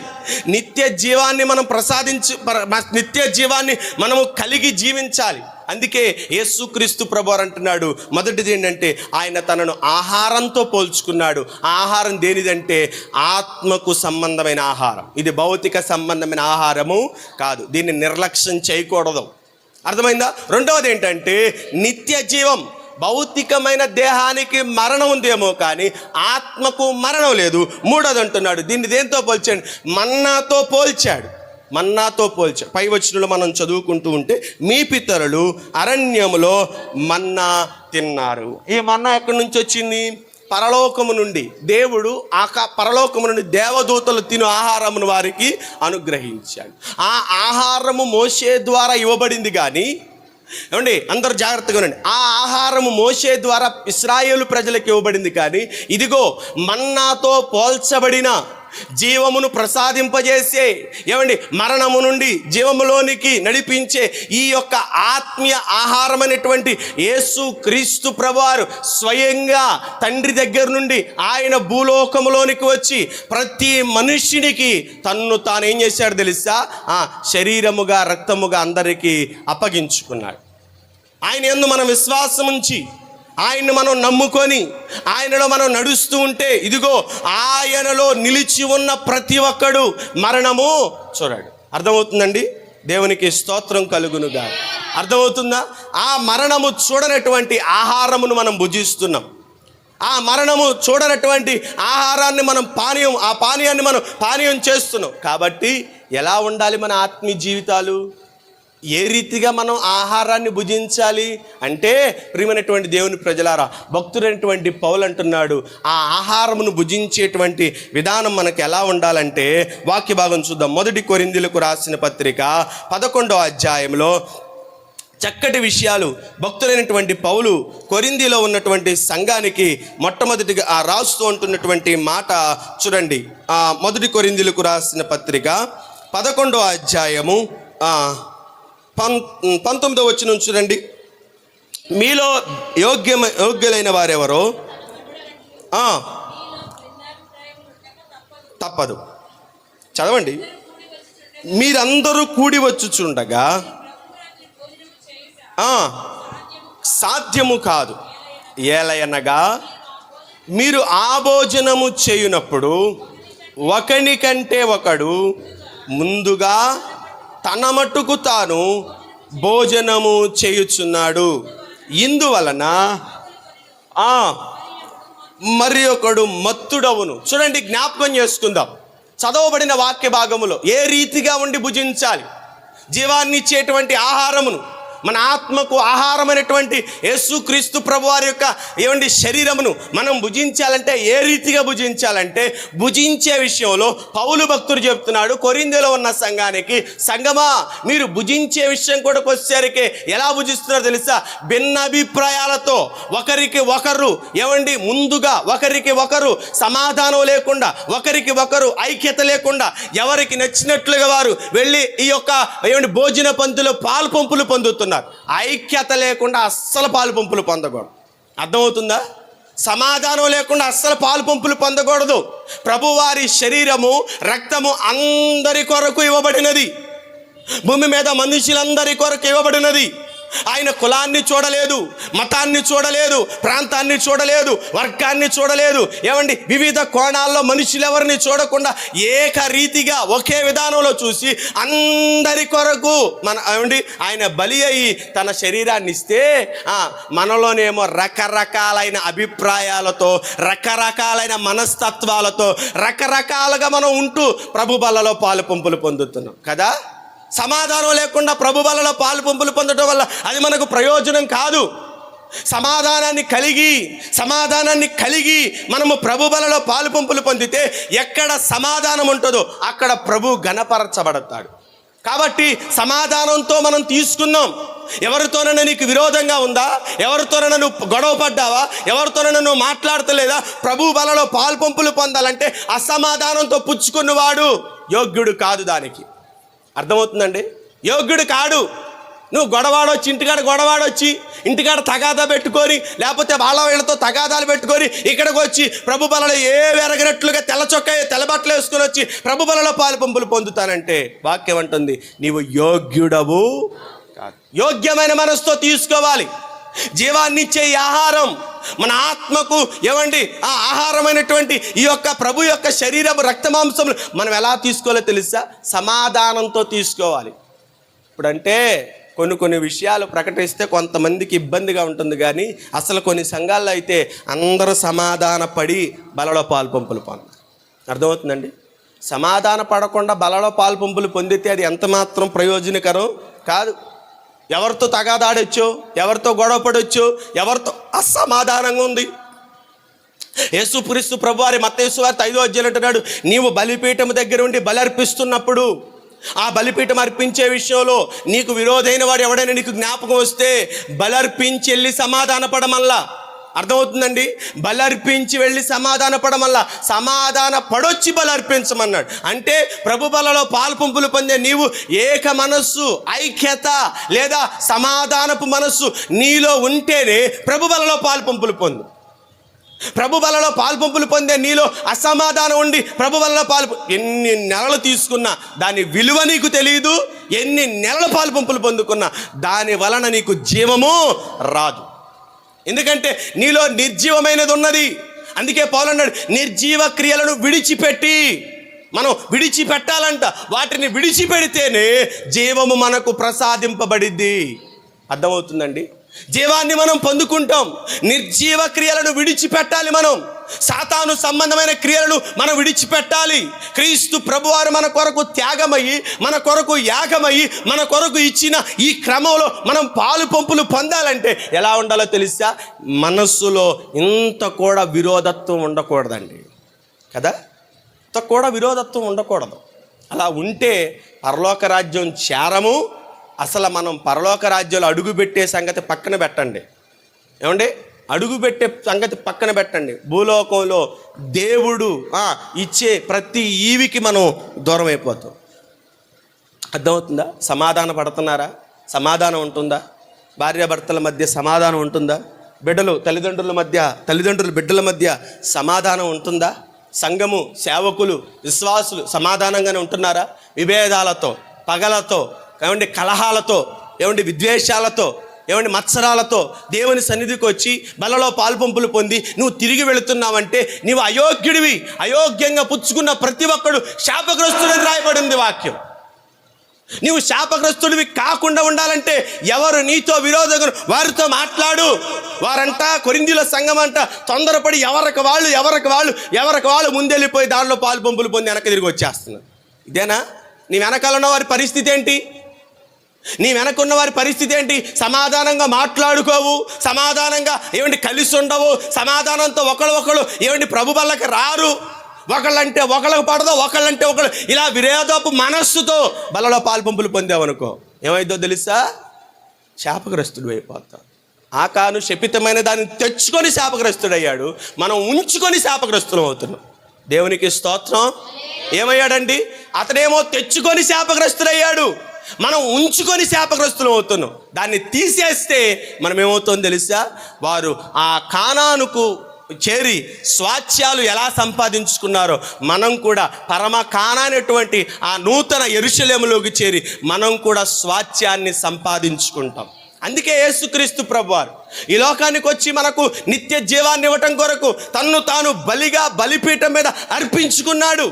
A: నిత్య జీవాన్ని మనం నిత్య జీవాన్ని మనము కలిగి జీవించాలి. అందుకే యేసుక్రీస్తు ప్రభువారు అంటున్నాడు, మొదటిది ఏంటంటే ఆయన తనను ఆహారంతో పోల్చుకున్నాడు. ఆహారం దేనిదంటే ఆత్మకు సంబంధమైన ఆహారం. ఇది భౌతిక సంబంధమైన ఆహారము కాదు. దీన్ని నిర్లక్ష్యం చేయకూడదు. అర్థమైందా? రెండవది ఏంటంటే నిత్య జీవం. భౌతికమైన దేహానికి మరణం ఉందేమో కానీ ఆత్మకు మరణం లేదు. మూడోది అంటున్నాడు, దీన్ని దేంతో పోల్చాడు? మన్నాతో పోల్చాడు. పై వచనంలో మనం చదువుకుంటూ ఉంటే, మీ పితరులు అరణ్యములో మన్నా తిన్నారు. ఈ మన్నా ఎక్కడి నుంచి వచ్చింది? పరలోకము నుండి. దేవుడు పరలోకము నుండి దేవదూతలు తిను ఆహారమును వారికి అనుగ్రహించాడు. ఆ ఆహారము మోషే ద్వారా ఇవ్వబడింది. కానీ ఏమండి, అందరూ జాగ్రత్తగా ఉండండి. ఆ ఆహారము మోషే ద్వారా ఇశ్రాయేలు ప్రజలకు ఇవ్వబడింది. కానీ ఇదిగో మన్నాతో పోల్చబడిన జీవమును ప్రసాదింపజేసే, ఏమండి, మరణము నుండి జీవములోనికి నడిపించే ఈ యొక్క ఆత్మీయ ఆహారమైనటువంటి యేసు క్రీస్తు ప్రభువారు స్వయంగా తండ్రి దగ్గర నుండి ఆయన భూలోకములోనికి వచ్చి ప్రతి మనుష్యునికి తన్ను తాను ఏం చేశాడు తెలుసా? శరీరముగా రక్తముగా అందరికీ అప్పగించుకున్నాడు. ఆయన యందు మనం విశ్వాసం ఉంచి ఆయన్ని మనం నమ్ముకొని ఆయనలో మనం నడుస్తూ ఉంటే ఇదిగో ఆయనలో నిలిచి ఉన్న ప్రతి ఒక్కడు మరణము చూడడు. అర్థమవుతుందండి? దేవునికి స్తోత్రం కలుగునుగా. అర్థమవుతుందా? ఆ మరణము చూడనటువంటి ఆహారమును మనం భుజిస్తున్నాం. ఆ మరణము చూడనటువంటి ఆహారాన్ని మనం పానీయాన్ని మనం పానీయం చేస్తున్నాం. కాబట్టి ఎలా ఉండాలి మన ఆత్మీయ జీవితాలు? ఏ రీతిగా మనం ఆహారాన్ని భుజించాలి అంటే, ప్రియమైనటువంటి దేవుని ప్రజలారా, భక్తుడైనటువంటి పౌలు అంటున్నాడు, ఆ ఆహారమును భుజించేటువంటి విధానం మనకు ఎలా ఉండాలంటే, వాక్య భాగం చూద్దాం. 1 కొరింథీయులకు రాసిన పత్రిక 11వ అధ్యాయంలో చక్కటి విషయాలు భక్తులైనటువంటి పౌలు కొరింథీలో ఉన్నటువంటి సంఘానికి మొట్టమొదటిగా రాస్తూ ఉంటున్నటువంటి మాట చూడండి. 1 కొరింథీయులకు రాసిన పత్రిక 11వ అధ్యాయము 19వ వచనం చూడండి. మీలో యోగ్యులైన వారెవరో తప్పదు. చదవండి. మీరందరూ కూడి వచ్చుచుండగా సాధ్యము కాదు. ఏలయనగా మీరు ఆ భోజనము చేయునప్పుడు ఒకని కంటే ఒకడు ముందుగా తన మట్టుకు తాను భోజనము చేయుచున్నాడు. ఇందువలన మరి ఒకడు మత్తుడవును. చూడండి, జ్ఞాపకం చేసుకుందాం. చదవబడిన వాక్య భాగములో ఏ రీతిగా ఉండి భుజించాలి? జీవాన్ని ఇచ్చేటువంటి ఆహారమును, మన ఆత్మకు ఆహారమైనటువంటి యేసుక్రీస్తు ప్రభువారి యొక్క ఏమండి శరీరమును మనం భుజించాలంటే ఏ రీతిగా భుజించాలంటే, భుజించే విషయంలో పౌలు భక్తుడు చెప్తున్నాడు కొరింథీలో ఉన్న సంఘానికి, సంఘమా మీరు భుజించే విషయం కూడా వచ్చేసరికి ఎలా భుజిస్తున్నారో తెలుసా? భిన్న అభిప్రాయాలతో ఒకరికి ఒకరు ఏమండి ముందుగా ఒకరికి ఒకరు సమాధానం లేకుండా, ఒకరికి ఒకరు ఐక్యత లేకుండా, ఎవరికి నచ్చినట్లుగా వారు వెళ్ళి ఈ యొక్క ఏమండి భోజన పంక్తిలో పాలు పంపులు పొందుతున్నారు. ఐక్యత లేకుండా అస్సలు పాలు పంపులు పొందకూడదు. అర్థమవుతుందా? సమాధానం లేకుండా అస్సలు పాలు పంపులు పొందకూడదు. ప్రభువారి శరీరము రక్తము అందరి కొరకు ఇవ్వబడినది. భూమి మీద మనుషులందరి కొరకు ఇవ్వబడినది. ఆయన కులాన్ని చూడలేదు, మతాన్ని చూడలేదు, ప్రాంతాన్ని చూడలేదు, వర్గాన్ని చూడలేదు. ఏమండి, వివిధ కోణాల్లో మనుషులెవరిని చూడకుండా ఏకరీతిగా ఒకే విధానంలో చూసి అందరి కొరకు ఆయన బలి అయ్యి తన శరీరాన్ని ఇస్తే, మనలోనేమో రకరకాలైన అభిప్రాయాలతో, రకరకాలైన మనస్తత్వాలతో, రకరకాలుగా మనం ఉంటూ ప్రభు బలలో పాలు పంపులు పొందుతున్నాం కదా. సమాధానం లేకుండా ప్రభు బలలో పాలు పంపులు పొందడం వల్ల అది మనకు ప్రయోజనం కాదు. సమాధానాన్ని కలిగి మనము ప్రభు బలలో పాలు పంపులు పొందితే ఎక్కడ సమాధానం ఉంటుందో అక్కడ ప్రభు ఘనపరచబడతాడు. కాబట్టి సమాధానంతో మనం తీసుకున్నాం. ఎవరితోనైనా నీకు విరోధంగా ఉందా? ఎవరితోనైనా నువ్వు గొడవ పడ్డావా? ఎవరితోనైనా నువ్వు మాట్లాడతలేదా? ప్రభు బలలో పాలు పంపులు పొందాలంటే అసమాధానంతో పుచ్చుకున్నవాడు యోగ్యుడు కాదు. దానికి అర్థమవుతుందండి? యోగ్యుడు కాడు. నువ్వు గొడవాడొచ్చి ఇంటికాడ తగాదా పెట్టుకొని, లేకపోతే వాళ్ళ వీళ్ళతో తగాదాలు పెట్టుకొని ఇక్కడికి వచ్చి ప్రభు బలలో ఎరగినట్లుగా తెల్ల బట్టలు వేసుకొని వచ్చి ప్రభు బలలో పాలు పంపులు పొందుతానంటే వాక్యం అంటుంది నీవు యోగ్యుడవు కాదు. యోగ్యమైన మనసుతో తీసుకోవాలి. జీవాన్నిచ్చే ఈ ఆహారం మన ఆత్మకు ఏమండి ఆ ఆహారమైనటువంటి ఈ యొక్క ప్రభు యొక్క శరీరము రక్తమాంసములు మనం ఎలా తీసుకోవాలో తెలుసా? సమాధానంతో తీసుకోవాలి. ఇప్పుడంటే కొన్ని విషయాలు ప్రకటిస్తే కొంతమందికి ఇబ్బందిగా ఉంటుంది, కానీ అసలు కొన్ని సంఘాల్లో అయితే అందరూ సమాధాన పడి బలలో పాల్పంపులు పొందారు. అర్థమవుతుందండి? సమాధాన పడకుండా బలలో పాల్పంపులు పొందితే అది ఎంత మాత్రం ప్రయోజనకరం కాదు. ఎవరితో తగాదాడొచ్చు, ఎవరితో గొడవ పడవచ్చు, ఎవరితో అసమాధానంగా ఉంది. యేసుక్రీస్తు ప్రభువారి మత్తయి సువార్త 5వ అధ్యాయం అంటున్నాడు, నీవు బలిపీఠం దగ్గర ఉండి బలి అర్పిస్తున్నప్పుడు ఆ బలిపీఠం అర్పించే విషయంలో నీకు విరోధైన వాడు ఎవడైనా నీకు జ్ఞాపకం వస్తే బలి అర్పించి వెళ్ళి సమాధాన పడమల్లా. అర్థమవుతుందండి? బలి అర్పించి వెళ్ళి సమాధాన పడమల్లా, సమాధాన పడొచ్చి బలి అర్పించమన్నాడు. అంటే ప్రభు బలలో పాల్పంపులు పొందే నీవు ఏక మనస్సు, ఐక్యత లేదా సమాధానపు మనస్సు నీలో ఉంటేనే ప్రభు బలలో పాల్పంపులు పొందు. ప్రభు బలలో పాల్పంపులు పొందే నీలో అసమాధానం ఉండి ప్రభు బలలో ఎన్ని నెలలు తీసుకున్నా దాని విలువ నీకు తెలియదు. ఎన్ని నెలల పాల్పంపులు పొందుకున్నా దాని వలన నీకు జీవము రాదు. ఎందుకంటే నీలో నిర్జీవమైనది ఉన్నది. అందుకే పౌలు అన్నాడు, నిర్జీవ క్రియలను విడిచిపెట్టి మనం విడిచిపెట్టాలంట. వాటిని విడిచిపెడితేనే జీవము మనకు ప్రసాదింపబడిద్ది. అర్థమవుతుందండి? జీవాన్ని మనం పొందుకుంటాం. నిర్జీవ క్రియలను విడిచిపెట్టాలి. మనం సాతాను సంబంధమైన క్రియలను మనం విడిచిపెట్టాలి. క్రీస్తు ప్రభువారు మన కొరకు త్యాగమయ్యి, మన కొరకు యాగమయ్యి, మన కొరకు ఇచ్చిన ఈ క్రమంలో మనం పాలు పంపులు పొందాలంటే ఎలా ఉండాలో తెలుసా? మనస్సులో ఇంత కూడా విరోధత్వం ఉండకూడదండి కదా. ఇంత కూడా విరోధత్వం ఉండకూడదు. అలా ఉంటే పరలోక రాజ్యం చేరము. అసలు మనం పరలోక రాజ్యంలో అడుగుపెట్టే సంగతి పక్కన పెట్టండి. ఏమండి? అడుగుపెట్టే సంగతి పక్కన పెట్టండి. భూలోకంలో దేవుడు ఇచ్చే ప్రతి ఈవికి మనం దూరం అయిపోతాం. అర్థమవుతుందా? సమాధాన పడుతున్నారా? సమాధానం ఉంటుందా? భార్యాభర్తల మధ్య సమాధానం ఉంటుందా? తల్లిదండ్రుల బిడ్డల మధ్య సమాధానం ఉంటుందా? సంఘము, సేవకులు, విశ్వాసులు సమాధానంగానే ఉంటున్నారా? విభేదాలతో, పగలతో, ఏమండి కలహాలతో, ఏమండి విద్వేషాలతో, ఏమండి మత్సరాలతో దేవుని సన్నిధికి వచ్చి బలలో పాల్పంపులు పొంది నువ్వు తిరిగి వెళుతున్నావంటే నీవు అయోగ్యుడివి. అయోగ్యంగా పుచ్చుకున్న ప్రతి ఒక్కడు శాపగ్రస్తుడని రాయబడింది వాక్యం. నీవు శాపగ్రస్తుడివి కాకుండా ఉండాలంటే ఎవరు నీతో విరోధంగా వారితో మాట్లాడు. వారంతా కొరింథీయుల సంఘం అంట తొందరపడి ఎవరికి వాళ్ళు ముందెళ్ళిపోయి దానిలో పాల్పంపులు పొంది వెనక తిరిగి వచ్చేస్తున్నారు. ఇదేనా నీ వెనకాల ఉన్న వారి పరిస్థితి ఏంటి? నీ వెనకున్న వారి పరిస్థితి ఏంటి? సమాధానంగా మాట్లాడుకోవు, సమాధానంగా ఏమండి కలిసి ఉండవు, సమాధానంతో ఒకళ్ళు ఏమండి ప్రభు బల్లకి రారు. ఒకళ్ళంటే ఒకళ్ళకు పడదు, ఒకళ్ళంటే ఒకళ్ళు ఇలా విరోధపు మనస్సుతో బలలో పాల్పంపులు పొందావనుకో ఏమైందో తెలుసా? శాపగ్రస్తుడు అయిపోతాం. ఆకాను శపితమైన దాన్ని తెచ్చుకొని శాపగ్రస్తుడయ్యాడు. మనం ఉంచుకొని శాపగ్రస్తులం అవుతున్నాం. దేవునికి స్తోత్రం. ఏమయ్యాడండి? అతడేమో తెచ్చుకొని శాపగ్రస్తుడయ్యాడు, మనం ఉంచుకొని శాపగ్రస్తులం అవుతున్నాం. దాన్ని తీసేస్తే మనం ఏమవుతుందో తెలుసా? వారు ఆ కానానుకు చేరి స్వాస్థ్యాలు ఎలా సంపాదించుకున్నారో మనం కూడా పరమ కానానటువంటి ఆ నూతన యెరూషలేములోకి చేరి మనం కూడా స్వాస్థ్యాన్ని సంపాదించుకుంటాం. అందుకే యేసుక్రీస్తు ప్రభువారు ఈ లోకానికి వచ్చి మనకు నిత్య జీవాన్ని ఇవ్వటం కొరకు తన్ను తాను బలిపీఠం మీద అర్పించుకున్నాడు.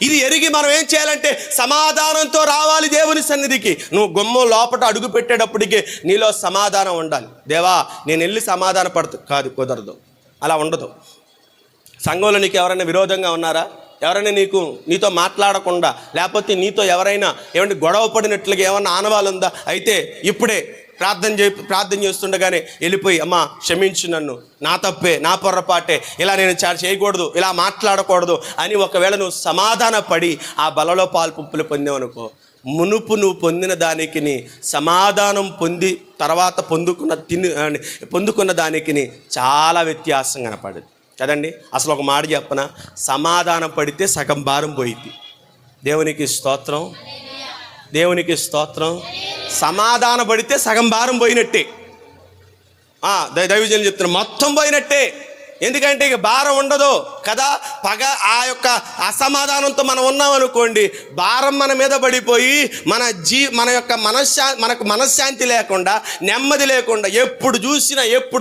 A: ఇది ఎరిగి మనం ఏం చేయాలంటే సమాధానంతో రావాలి దేవుని సన్నిధికి. నువ్వు గుమ్మం లోపట అడుగు పెట్టేటప్పటికి నీలో సమాధానం ఉండాలి. దేవా నేను వెళ్ళి సమాధాన కాదు, కుదరదు. అలా ఉండదు. సంఘంలో నీకు ఎవరైనా విరోధంగా ఉన్నారా? ఎవరైనా నీతో మాట్లాడకుండా లేకపోతే నీతో ఎవరైనా ఏమంటే గొడవ పడినట్లుగా ఏమన్నా ఆనవాళ్ళు ఉందా? అయితే ఇప్పుడే ప్రార్థన చేస్తుండగానే వెళ్ళిపోయి అమ్మా క్షమించు నన్ను, నా తప్పే, నా పొర్రపాటే, ఇలా నేను చేయకూడదు, ఇలా మాట్లాడకూడదు అని ఒకవేళ నువ్వు సమాధాన పడి ఆ బలలో పాల్పంపులు పొందావనుకో మునుపు నువ్వు పొందిన దానికి సమాధానం పొంది తర్వాత పొందుకున్న దానికి చాలా వ్యత్యాసం కనపడదు కదండి. అసలు ఒక మాట చెప్పనా? సమాధానం పడితే సగం భారం పోయింది. దేవునికి స్తోత్రం, దేవునికి స్తోత్రం. సమాధాన పడితే సగం భారం పోయినట్టే. దైవజనులు చెప్తున్నారు మొత్తం పోయినట్టే. ఎందుకంటే ఇక భారం ఉండదు కదా. పగ ఆ యొక్క అసమాధానంతో మనం ఉన్నాం అనుకోండి, భారం మన మీద పడిపోయి మన యొక్క మనకు మనశ్శాంతి లేకుండా, నెమ్మది లేకుండా ఎప్పుడు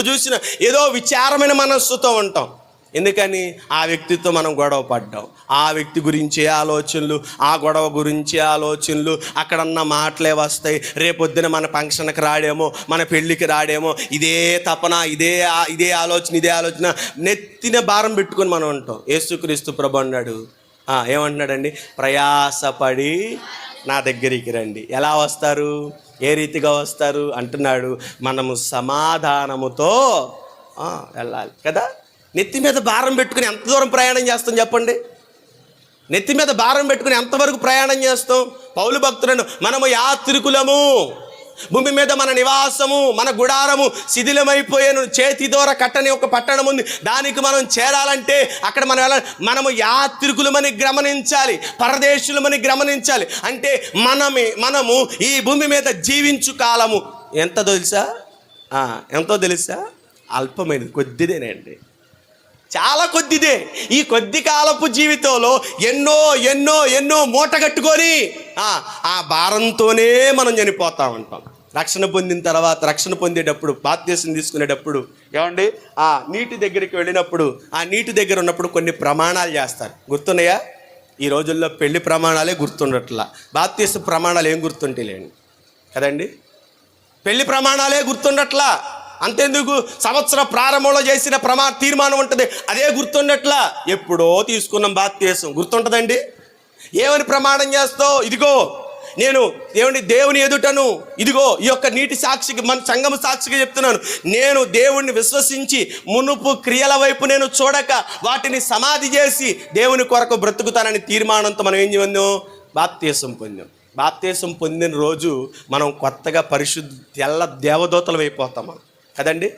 A: చూసినా ఏదో విచారమైన మనస్సుతో ఉంటాం. ఎందుకని? ఆ వ్యక్తితో మనం గొడవ పడ్డాం, ఆ వ్యక్తి గురించే ఆలోచనలు, ఆ గొడవ గురించే ఆలోచనలు, అక్కడన్న మాటలే వస్తాయి. రేపొద్దున మన ఫంక్షన్కి రాడేమో, మన పెళ్ళికి రాడేమో, ఇదే తపన, ఇదే ఆలోచన నెత్తిన భారం పెట్టుకొని మనం ఉంటాం. యేసుక్రీస్తు ప్రభు అన్నాడు, ఏమంటున్నాడండి? ప్రయాసపడి నా దగ్గరికి రండి. ఎలా వస్తారు? ఏ రీతిగా వస్తారు అంటున్నాడు? మనము సమాధానముతో వెళ్ళాలి కదా. నెత్తి మీద భారం పెట్టుకుని ఎంత దూరం ప్రయాణం చేస్తాం చెప్పండి? నెత్తి మీద భారం పెట్టుకుని ఎంతవరకు ప్రయాణం చేస్తాం? పౌలు భక్తులను, మనము యాత్రికులము, భూమి మీద మన నివాసము, మన గుడారము శిథిలమైపోయాను, చేతి దూర కట్టని ఒక పట్టణం ఉంది, దానికి మనం చేరాలంటే అక్కడ మనము యాత్రికులమని గమనించాలి, పరదేశులమని గమనించాలి. అంటే మనము ఈ భూమి మీద జీవించు కాలము ఎంతో తెలుసా? అల్పమైనది, కొద్దిదేనండి, చాలా కొద్దిదే. ఈ కొద్ది కాలపు జీవితంలో ఎన్నో ఎన్నో ఎన్నో మూట కట్టుకొని ఆ భారంతోనే మనం చనిపోతా ఉంటాం. రక్షణ పొందిన తర్వాత, రక్షణ పొందేటప్పుడు, బాప్తిసం తీసుకునేటప్పుడు ఏమండి, ఆ నీటి దగ్గరికి వెళ్ళినప్పుడు, ఆ నీటి దగ్గర ఉన్నప్పుడు కొన్ని ప్రమాణాలు చేస్తారు. గుర్తున్నాయా? ఈ రోజుల్లో పెళ్లి ప్రమాణాలే గుర్తుండట్లా, బాప్తిసం ప్రమాణాలు ఏం గుర్తుంటేలేండి కదండి. పెళ్లి ప్రమాణాలే గుర్తుండట్లా. అంతెందుకు, సంవత్సర ప్రారంభంలో చేసిన తీర్మానం ఉంటుంది, అదే గుర్తుండట్లా. ఎప్పుడో తీసుకున్నాం బాప్తిసం, గుర్తుంటుందండి? ఏమని ప్రమాణం చేస్తావు? ఇదిగో నేను దేవుని ఎదుటను, ఇదిగో ఈ యొక్క నీటి సాక్షికి, మన సంఘము సాక్షిగా చెప్తున్నాను, నేను దేవుణ్ణి విశ్వసించి మునుపు క్రియల వైపు నేను చూడక వాటిని సమాధి చేసి దేవుని కొరకు బ్రతుకుతానని తీర్మానంతో మనం ఏం చేద్దాం? బాప్తిసం పొందాం. బాప్తిసం పొందిన రోజు మనం కొత్తగా తెల్ల దేవదూతలు అయిపోతాం కదండి.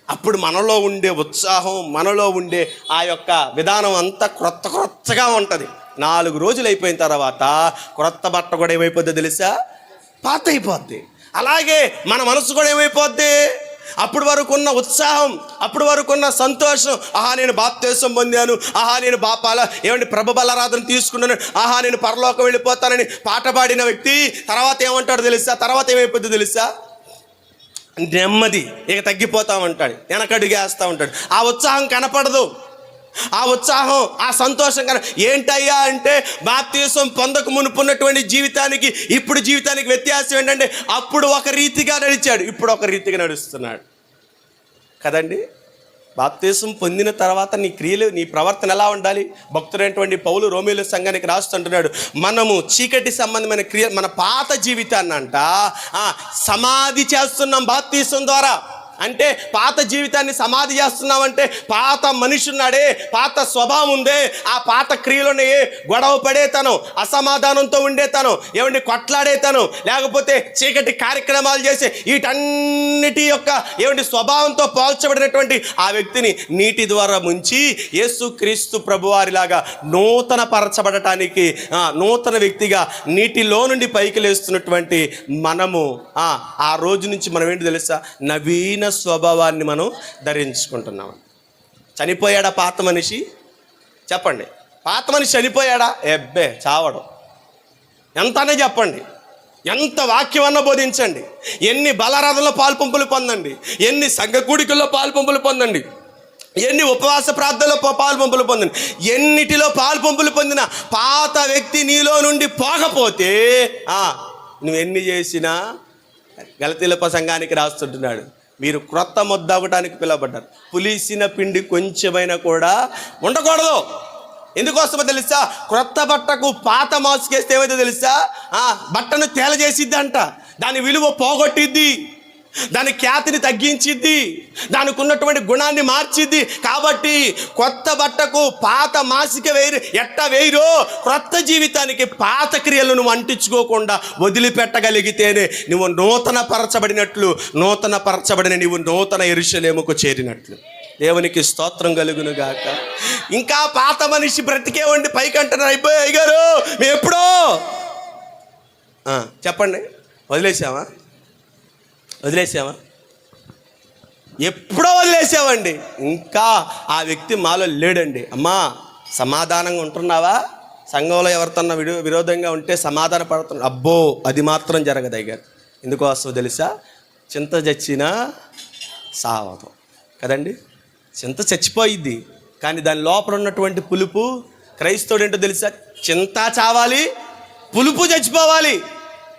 A: అప్పుడు మనలో ఉండే ఉత్సాహం, మనలో ఉండే ఆ యొక్క విధానం అంతా క్రొత్తగా ఉంటుంది. 4 రోజులు అయిపోయిన తర్వాత క్రొత్త బట్ట కూడా ఏమైపోద్దో తెలుసా? పాత అయిపోద్ది. అలాగే మన మనసు కూడా ఏమైపోద్ది? అప్పుడు వరకు ఉన్న ఉత్సాహం, అప్పుడు వరకు ఉన్న సంతోషం, నేను బాప్తిసం పొందాను, నేను ప్రభు బలారాధన తీసుకున్నాను, నేను పరలోకం వెళ్ళిపోతానని పాట పాడిన వ్యక్తి తర్వాత ఏమంటాడు తెలుసా? తర్వాత ఏమైపోద్దో తెలుసా? నెమ్మది ఇక తగ్గిపోతా ఉంటాడు, వెనకడుగేస్తూ ఉంటాడు. ఆ ఉత్సాహం కనపడదు, ఆ ఉత్సాహం, ఆ సంతోషం ఏంటయ్యా అంటే, బాప్తిసం పొందక మునుపున్నటువంటి జీవితానికి ఇప్పుడు జీవితానికి వ్యత్యాసం ఏంటంటే, అప్పుడు ఒక రీతిగా నడిచాడు, ఇప్పుడు ఒక రీతిగా నడుస్తున్నాడు కదండి. బాప్తిసం పొందిన తర్వాత నీ క్రియలు, నీ ప్రవర్తన ఎలా ఉండాలి? భక్తుడైనటువంటి పౌలు రోమీయుల సంఘానికి రాస్తుంటున్నాడు, మనము చీకటి సంబంధమైన క్రియ, మన పాత జీవితాన్ని సమాధి చేస్తున్నాం బాప్తిసం ద్వారా. అంటే పాత జీవితాన్ని సమాధి చేస్తున్నామంటే, పాత మనిషి ఉన్నాడే, పాత స్వభావం ఉందే, ఆ పాత క్రియలున్నాయే, గొడవ పడేతనం, అసమాధానంతో ఉండేతనం, కొట్లాడేతనం, లేకపోతే చీకటి కార్యక్రమాలు చేసే వీటన్నిటి యొక్క స్వభావంతో పోల్చబడినటువంటి ఆ వ్యక్తిని నీటి ద్వారా ముంచి యేసుక్రీస్తు ప్రభువారిలాగా నూతన పరచబడటానికి, నూతన వ్యక్తిగా నీటిలో నుండి పైకి లేస్తున్నటువంటి మనము ఆ రోజు నుంచి మనం ఏంటి తెలుసా? నవీన స్వభావాన్ని మనం ధరించుకుంటున్నాం. చనిపోయాడా పాత మనిషి? చెప్పండి, పాత మనిషి చనిపోయాడా? చావడం. ఎంతనే చెప్పండి, ఎంత వాక్యమన్నా బోధించండి, ఎన్ని బలారాధనలో పాల్పంపులు పొందండి, ఎన్ని సంఘ కూడికల్లో పాల్పంపులు పొందండి, ఎన్ని ఉపవాస ప్రార్థనలో పాల్పంపులు పొందండి, ఎన్నిటిలో పాల్పంపులు పొందిన పాత వ్యక్తి నీలో నుండి పోకపోతే నువ్వెన్ని చేసినా, గలతీల సంఘానికి రాస్తుంటున్నాడు, మీరు క్రొత్త ముద్ద అవ్వడానికి పిలువబడ్డారు, పులిసిన పిండి కొంచెమైనా కూడా ఉండకూడదు. ఎందుకోసమో తెలుసా? క్రొత్త బట్టకు పాత మాసుకేస్తే ఏమైతే తెలుసా? బట్టను తేలజేసిద్దంట, దాని విలువ పోగొట్టిద్ది, దాని ఖ్యాతిని తగ్గించిద్ది, దానికి ఉన్నటువంటి గుణాన్ని మార్చిద్ది. కాబట్టి కొత్త బట్టకు పాత మాసిక వేయరో, క్రొత్త జీవితానికి పాత క్రియలు నువ్వు అంటించుకోకుండా వదిలిపెట్టగలిగితేనే నువ్వు నూతన పరచబడిన నువ్వు నూతన యెరూషలేముకు చేరినట్లు. దేవునికి స్తోత్రం కలుగును గాక. ఇంకా పాత మనిషి బ్రతికే ఉండి పైకి అంటున్నారు, అయిపోయాయి గారు మేము ఎప్పుడో చెప్పండి, వదిలేసామా? ఎప్పుడో వదిలేసావండి, ఇంకా ఆ వ్యక్తి మాలో లేడండి. అమ్మా సమాధానంగా ఉంటున్నావా? సంఘంలో ఎవరితో విరోధంగా ఉంటే సమాధాన పడుతున్నా, అబ్బో అది మాత్రం జరగదు అయ్యారు. ఎందుకోసం తెలుసా? చింత చచ్చినా సావదు కదండి. చింత చచ్చిపోయిద్ది, కానీ దాని లోపల ఉన్నటువంటి పులుపు, క్రైస్తవుడు ఏంటో తెలుసా? చింత చావాలి, పులుపు చచ్చిపోవాలి.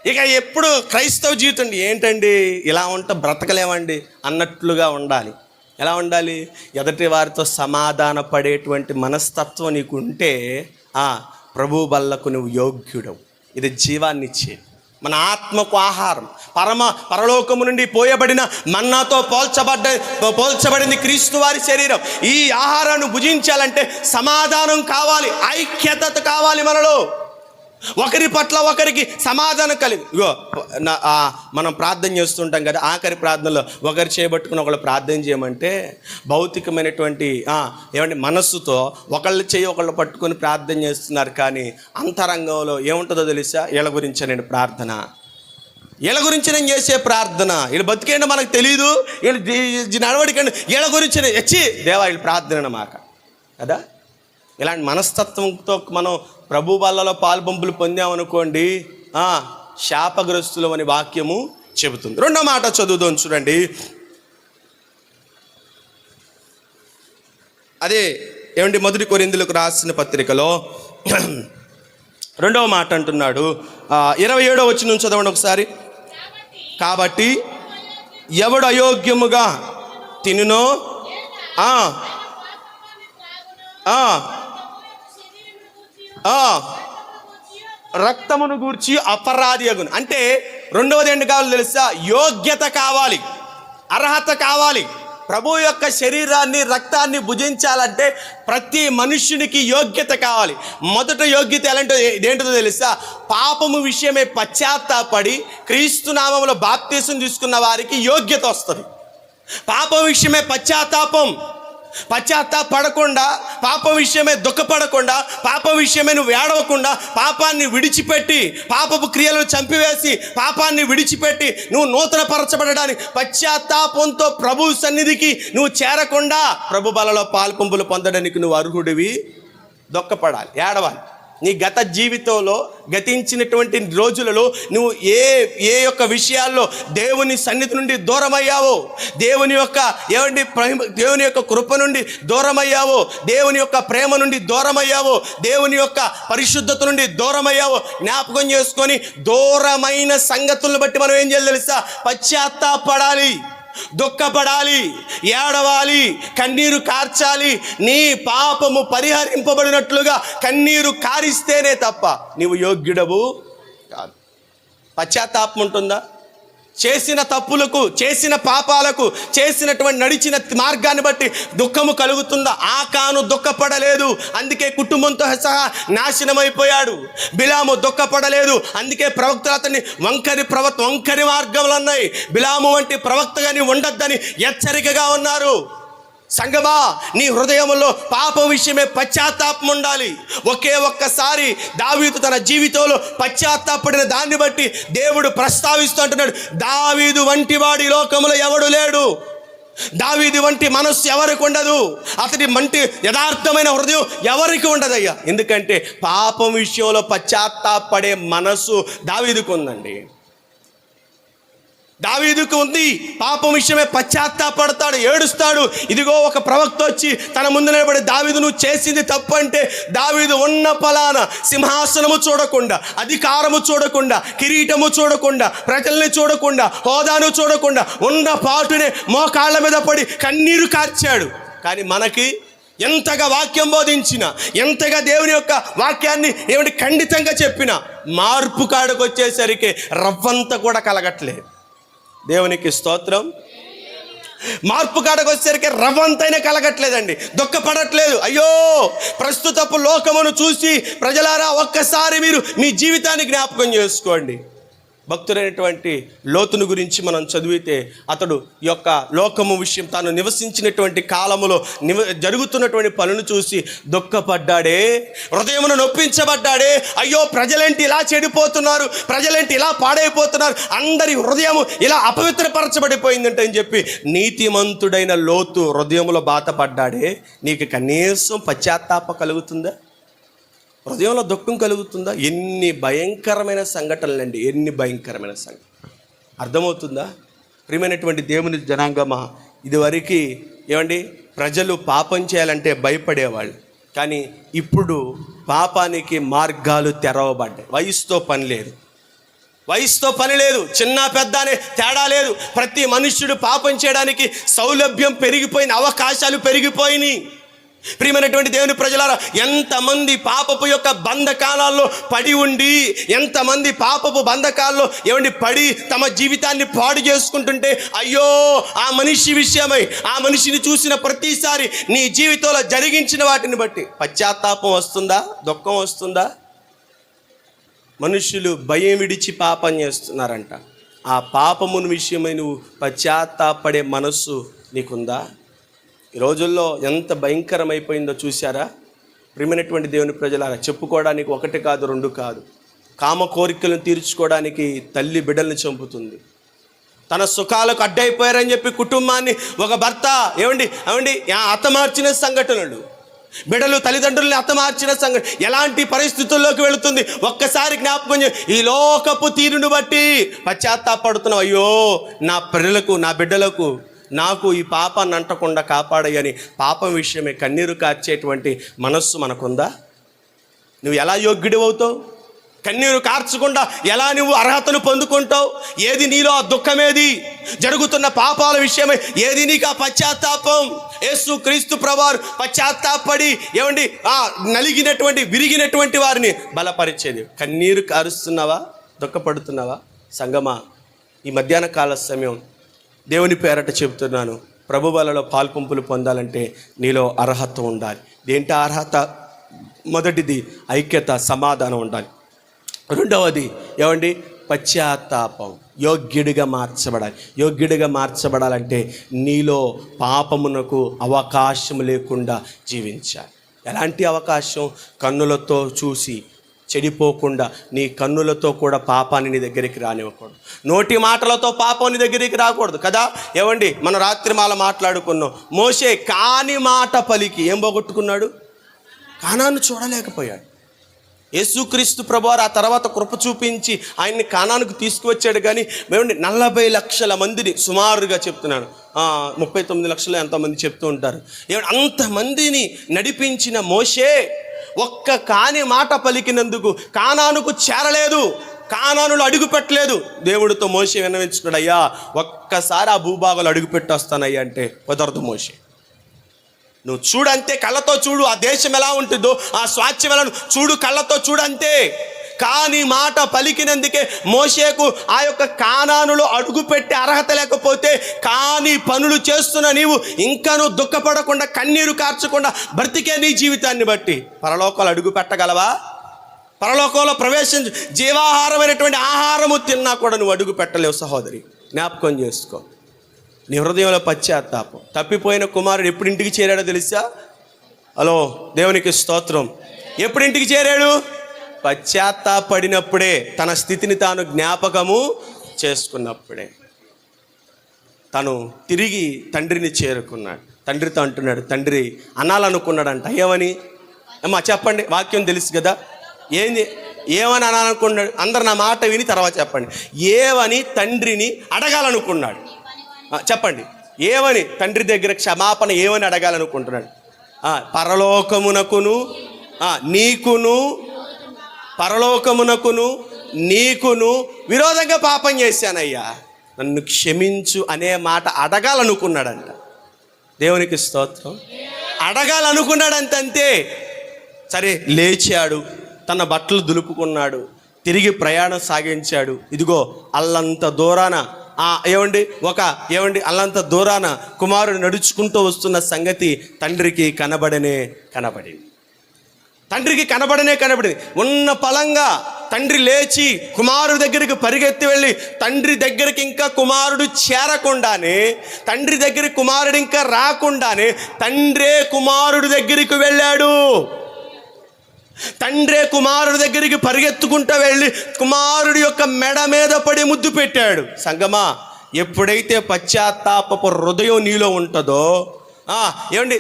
A: ఇక ఎప్పుడు క్రైస్తవ జీవితం ఏంటండి, ఇలా ఉంటే బ్రతకలేమండి అన్నట్లుగా ఉండాలి. ఎలా ఉండాలి? ఎదుటి వారితో సమాధాన పడేటువంటి మనస్తత్వం నీకు ఉంటే ప్రభు బల్లకు నువ్వు యోగ్యుడవు. ఇది జీవాన్నిచ్చే మన ఆత్మకు ఆహారం. పరలోకము నుండి పోయబడిన మన్నాతో పోల్చబడింది క్రీస్తు వారి శరీరం. ఈ ఆహారాన్ని భుజించాలంటే సమాధానం కావాలి, ఐక్యత కావాలి మనలో. ఒకరి పట్ల ఒకరికి సమాధానం కలిగి. ఇగో మనం ప్రార్థన చేస్తుంటాం కదా, ఆఖరి ప్రార్థనలో ఒకరు చేయబట్టుకుని ఒకళ్ళు ప్రార్థన చేయమంటే భౌతికమైనటువంటి ఏమంటే మనస్సుతో ఒకళ్ళు చేయి ఒకళ్ళు పట్టుకొని ప్రార్థన చేస్తున్నారు. కానీ అంతరంగంలో ఏముంటుందో తెలుసా? వీళ్ళ గురించి నేను ప్రార్థన, వీళ్ళ గురించి నేను చేసే ప్రార్థన, వీళ్ళు బతికేంటో మనకు తెలీదు, వీళ్ళు నడవడికండి, వీళ్ళ గురించి దేవా వీళ్ళు ప్రార్థన మాక కదా. ఇలాంటి మనస్తత్వంతో మనం ప్రభు బల్లలో పాల్పంపులు పొందామనుకోండి, శాపగ్రస్తులు అని వాక్యము చెబుతుంది. రెండో మాట చదువుదాం చూడండి. అదే ఏమండి 1 కొరింథీయులకు రాసిన పత్రికలో 2వ మాట అంటున్నాడు. 27వ వచనం చదవండి ఒకసారి. కాబట్టి ఎవడు అయోగ్యముగా తినునో రక్తమును గూర్చి అపరాధి అగును. అంటే రెండవది ఏంటి కావాలి తెలుసా? యోగ్యత కావాలి, అర్హత కావాలి. ప్రభు యొక్క శరీరాన్ని రక్తాన్ని భుజించాలంటే ప్రతి మనుష్యునికి యోగ్యత కావాలి. మొదట యోగ్యత ఏంటో తెలుసా? పాపము విషయమే పశ్చాత్తాపడి క్రీస్తు నామములో బాప్తీసం తీసుకున్న వారికి యోగ్యత వస్తుంది. పాపం విషయమే పశ్చాత్తాపడకుండా, పాపం విషయమే దుఃఖపడకుండా, పాపం విషయమే నువ్వు ఏడవకుండా, పాపాన్ని విడిచిపెట్టి, పాపపు క్రియలను చంపివేసి పాపాన్ని విడిచిపెట్టి నువ్వు నూతన పరచబడడానికి పశ్చాత్తాపంతో ప్రభు సన్నిధికి నువ్వు చేరకుండా ప్రభు బలలో పాల్పంపులు పొందడానికి నువ్వు అర్హుడివి. దుఃఖపడాలి, ఏడవాలి. నీ గత జీవితంలో గతించినటువంటి రోజులలో నువ్వు ఏ యొక్క విషయాల్లో దేవుని సన్నిధి నుండి దూరమయ్యావో, దేవుని యొక్క కృప నుండి దూరమయ్యావో, దేవుని యొక్క ప్రేమ నుండి దూరమయ్యావో, దేవుని యొక్క పరిశుద్ధత నుండి దూరమయ్యావో జ్ఞాపకం చేసుకొని దూరమైన సంగతులను బట్టి మనం ఏం చేయాలి తెలుసా? పశ్చాత్తాపడాలి, దుఃఖపడాలి, ఏడవాలి, కన్నీరు కార్చాలి. నీ పాపము పరిహరింపబడినట్లుగా కన్నీరు కారిస్తేనే తప్ప నీవు యోగ్యుడవు కాదు. పశ్చాత్తాపం ఉంటుందా? చేసిన తప్పులకు, చేసిన పాపాలకు, చేసినటువంటి నడిచిన మార్గాన్ని బట్టి దుఃఖము కలుగుతుందా? ఆకాను దుఃఖపడలేదు, అందుకే కుటుంబంతో సహా నాశనమైపోయాడు. బిలాము దుఃఖపడలేదు, అందుకే ప్రవక్తలు అతన్ని వంకరి మార్గములు అన్నాయి. బిలాము వంటి ప్రవక్తగాని ఉండొద్దని హెచ్చరికగా ఉన్నారు. సంగమా, నీ హృదయంలో పాపం విషయమే పశ్చాత్తాపం ఉండాలి. ఒక్కసారి దావీదు తన జీవితంలో పశ్చాత్తాపడిన దాన్ని బట్టి దేవుడు ప్రస్తావిస్తూ అంటున్నాడు, దావీదు వంటి వాడి లోకములో ఎవడు లేడు. దావీదు వంటి మనస్సు ఎవరికి ఉండదు, అతడి వంటి యథార్థమైన హృదయం ఎవరికి ఉండదయ్యా. ఎందుకంటే పాపం విషయంలో పశ్చాత్తాపడే మనస్సు దావీదుకు ఉందండి. దావీదుకు ఉంది. పాపం విషయమే పశ్చాత్తాపడతాడు, ఏడుస్తాడు. ఇదిగో ఒక ప్రవక్త వచ్చి తన ముందు నిలబడి, దావీదు నువ్వు చేసింది తప్పు అంటే, దావీదు ఉన్న ఫలానా సింహాసనము చూడకుండా, అధికారము చూడకుండా, కిరీటము చూడకుండా, ప్రజల్ని చూడకుండా, హోదాను చూడకుండా ఉన్న పాటునే మోకాళ్ళ మీద పడి కన్నీరు కార్చాడు. కానీ మనకి ఎంతగా వాక్యం బోధించినా, ఎంతగా దేవుని యొక్క వాక్యాన్ని ఖండితంగా చెప్పినా మార్పు కాడకు వచ్చేసరికి రవ్వంతా కూడా కలగట్లేదు. దేవునికి స్తోత్రం. మార్పు కాడకు వచ్చేసరికి రవ్వంతైనా కలగట్లేదండి, దుఃఖపడట్లేదు. అయ్యో ప్రస్తుతపు లోకమును చూసి ప్రజలారా ఒక్కసారి మీరు మీ జీవితాన్ని జ్ఞాపకం చేసుకోండి. భక్తుడైనటువంటి లోతును గురించి మనం చదివితే అతడు యొక్క లోకము విషయం తాను నివసించినటువంటి కాలములో జరుగుతున్నటువంటి పనులు చూసి దుఃఖపడ్డాడే, హృదయమును నొప్పించబడ్డాడే. అయ్యో, ప్రజలేంటి ఇలా చెడిపోతున్నారు, ప్రజలేంటి ఇలా పాడైపోతున్నారు, అందరి హృదయము ఇలా అపవిత్రపరచబడిపోయిందంటే అని చెప్పి నీతిమంతుడైన లోతు హృదయములో బాధపడ్డాడే. నీకు కనీసం పశ్చాత్తాప కలుగుతుందా? హృదయంలో దుఃఖం కలుగుతుందా? ఎన్ని భయంకరమైన సంఘటనలండి, ఎన్ని భయంకరమైన సంఘటన. అర్థమవుతుందా? ప్రియమైనటువంటి దేవుని జనాంగమా, ఇదివరకు ఏమండి ప్రజలు పాపం చేయాలంటే భయపడేవాళ్ళు. కానీ ఇప్పుడు పాపానికి మార్గాలు తెరవబడ్డాయి. వయసుతో పని లేదు, వయసుతో పని లేదు, చిన్న పెద్ద అనే తేడా లేదు. ప్రతి మనుష్యుడు పాపం చేయడానికి సౌలభ్యం పెరిగిపోయిన, అవకాశాలు పెరిగిపోయినాయి. ప్రియమైనటువంటి దేవుని ప్రజలారా, ఎంతమంది పాపపు యొక్క బంధకాలలో పడి ఉండి, ఎంతమంది పాపపు బంధకాల్లో పడి తమ జీవితాన్ని పాడు చేసుకుంటుంటే, అయ్యో ఆ మనిషి విషయమై, ఆ మనిషిని చూసిన ప్రతిసారి నీ జీవితంలో జరిగించిన వాటిని బట్టి పశ్చాత్తాపం వస్తుందా? దుఃఖం వస్తుందా? మనుషులు భయం విడిచి పాపం చేస్తున్నారంట. ఆ పాపమును విషయమై నువ్వు పశ్చాత్తాపడే మనస్సు నీకుందా? ఈ రోజుల్లో ఎంత భయంకరమైపోయిందో చూసారా? ప్రియమైనటువంటి దేవుని ప్రజలారా, చెప్పుకోవడానికి ఒకటి కాదు, రెండు కాదు. కామ కోరికలను తీర్చుకోవడానికి తల్లి బిడ్డల్ని చంపుతుంది. తన సుఖాలకు అడ్డైపోయారని చెప్పి కుటుంబాన్ని ఒక భర్త హతమార్చిన సంఘటనలు, బిడ్డలు తల్లిదండ్రుల్ని హతమార్చిన సంఘటన, ఎలాంటి పరిస్థితుల్లోకి వెళుతుంది ఒక్కసారి జ్ఞాపకం చేయి. ఈ లోకపు తీరును బట్టి పశ్చాత్తాపడుతున్నావు. అయ్యో, నా పిల్లలకు, నా బిడ్డలకు, నాకు ఈ పాపాన్ని అంటకుండా కాపాడయ్యని పాపం విషయమే కన్నీరు కార్చేటువంటి మనస్సు మనకుందా? నువ్వు ఎలా యోగ్యుడు అవుతావు? కన్నీరు కార్చకుండా ఎలా నువ్వు అర్హతను పొందుకుంటావు? ఏది నీలో ఆ దుఃఖమేది? జరుగుతున్న పాపాల విషయమై ఏది నీకు ఆ పశ్చాత్తాపం? యేసు క్రీస్తు ప్రభువారు పశ్చాత్తాపడి నలిగినటువంటి, విరిగినటువంటి వారిని బలపరిచేది. కన్నీరు కారుస్తున్నావా? దుఃఖపడుతున్నావా? సంగమా, ఈ మధ్యాహ్న కాల సమయం దేవుని పేరట చెబుతున్నాను, ప్రభు బలలో పాల్పంపులు పొందాలంటే నీలో అర్హత ఉండాలి. దేంటి అర్హత? మొదటిది ఐక్యత, సమాధానం ఉండాలి. రెండవది పశ్చాత్తాపం. యోగ్యుడిగా మార్చబడాలి. యోగ్యుడిగా మార్చబడాలంటే నీలో పాపమునకు అవకాశం లేకుండా జీవించాలి. ఎలాంటి అవకాశం? కన్నులతో చూసి చెడిపోకుండా నీ కన్నులతో కూడా పాపాన్ని నీ దగ్గరికి రానివ్వకూడదు. నోటి మాటలతో పాపం నీ దగ్గరికి రాకూడదు కదా. మనం రాత్రి మాల మాట్లాడుకున్నాం. మోషే కాని మాట పలికి ఏం పోగొట్టుకున్నాడు? కానాను చూడలేకపోయాడు. యేసుక్రీస్తు ప్రభువారు ఆ తర్వాత కృప చూపించి ఆయన్ని కానానుకు తీసుకువచ్చాడు. కానీ 40 లక్షల మందిని, సుమారుగా చెప్తున్నాను, 39 లక్షలు ఎంతమంది చెప్తూ ఉంటారు, అంతమందిని నడిపించిన మోషే ఒక్క కాని మాట పలికినందుకు కానానుకు చేరలేదు, కానానులు అడుగు పెట్టలేదు. దేవుడితో మోషే విన్నవించుకున్నాడు, అయ్యా ఒక్కసారి ఆ భూభాగాలు అడుగు పెట్టి వస్తానయ్యా అంటే కుదరదు మోషే. నువ్వు చూడంతే, కళ్ళతో చూడు, ఆ దేశం ఎలా ఉంటుందో, ఆ స్వాస్థ్యం ఎలా చూడు, కళ్ళతో చూడంతే. కాని మాట పలికినందుకే మోషేకు ఆ యొక్క కానానులో అడుగుపెట్టే అర్హత లేకపోతే, కాని పనులు చేస్తున్న నీవు ఇంకనూ దుఃఖపడకుండా, కన్నీరు కార్చకుండా బ్రతికే నీ జీవితాన్ని బట్టి పరలోకాలు అడుగు పెట్టగలవా? పరలోకంలో ప్రవేశించి జీవాహారమైనటువంటి ఆహారము తిన్నా కూడా నువ్వు అడుగు పెట్టలేవు. సహోదరి, జ్ఞాపకం చేసుకో. నీ హృదయంలో పశ్చాత్తాపం. తప్పిపోయిన కుమారుడు ఎప్పుడు ఇంటికి చేరాడో తెలుసా? హలో, దేవునికి స్తోత్రం. ఎప్పుడు ఇంటికి చేరాడు? పశ్చాత్తాపడినప్పుడే, తన స్థితిని తాను జ్ఞాపకము చేసుకున్నప్పుడే తను తిరిగి తండ్రిని చేరుకున్నాడు. తండ్రితో అంటున్నాడు, తండ్రి అనాలనుకున్నాడంట. ఏమని? అమ్మా చెప్పండి, వాక్యం తెలుసు కదా. ఏమని అనాలనుకున్నాడు? అందరు నా మాట విని తర్వాత చెప్పండి. ఏమని తండ్రిని అడగాలనుకున్నాడు? చెప్పండి. ఏమని తండ్రి దగ్గర క్షమాపణ ఏమని అడగాలనుకుంటున్నాడు? పరలోకమునకును నీకును విరోధంగా పాపం చేశానయ్యా, నన్ను క్షమించు అనే మాట అడగాలనుకున్నాడంట. దేవునికి స్తోత్రం. అడగాలనుకున్నాడంతే. సరే, లేచాడు, తన బట్టలు దులుపుకున్నాడు, తిరిగి ప్రయాణం సాగించాడు. ఇదిగో అల్లంత దూరాన అల్లంత దూరాన కుమారుడు నడుచుకుంటూ వస్తున్న సంగతి తండ్రికి కనబడింది. తండ్రికి కనబడింది. ఉన్న పలంగా తండ్రి లేచి కుమారుడి దగ్గరికి పరిగెత్తి వెళ్ళి తండ్రి దగ్గరికి ఇంకా కుమారుడు చేరకుండానే, తండ్రి దగ్గరికి కుమారుడు ఇంకా రాకుండానే తండ్రే కుమారుడి దగ్గరికి వెళ్ళాడు. తండ్రే కుమారుడి దగ్గరికి పరిగెత్తుకుంటూ వెళ్ళి కుమారుడి యొక్క మెడ మీద పడి ముద్దు పెట్టాడు. సంగమా, ఎప్పుడైతే పశ్చాత్తాపపు హృదయం నీలో ఉంటుందో, ఏమండి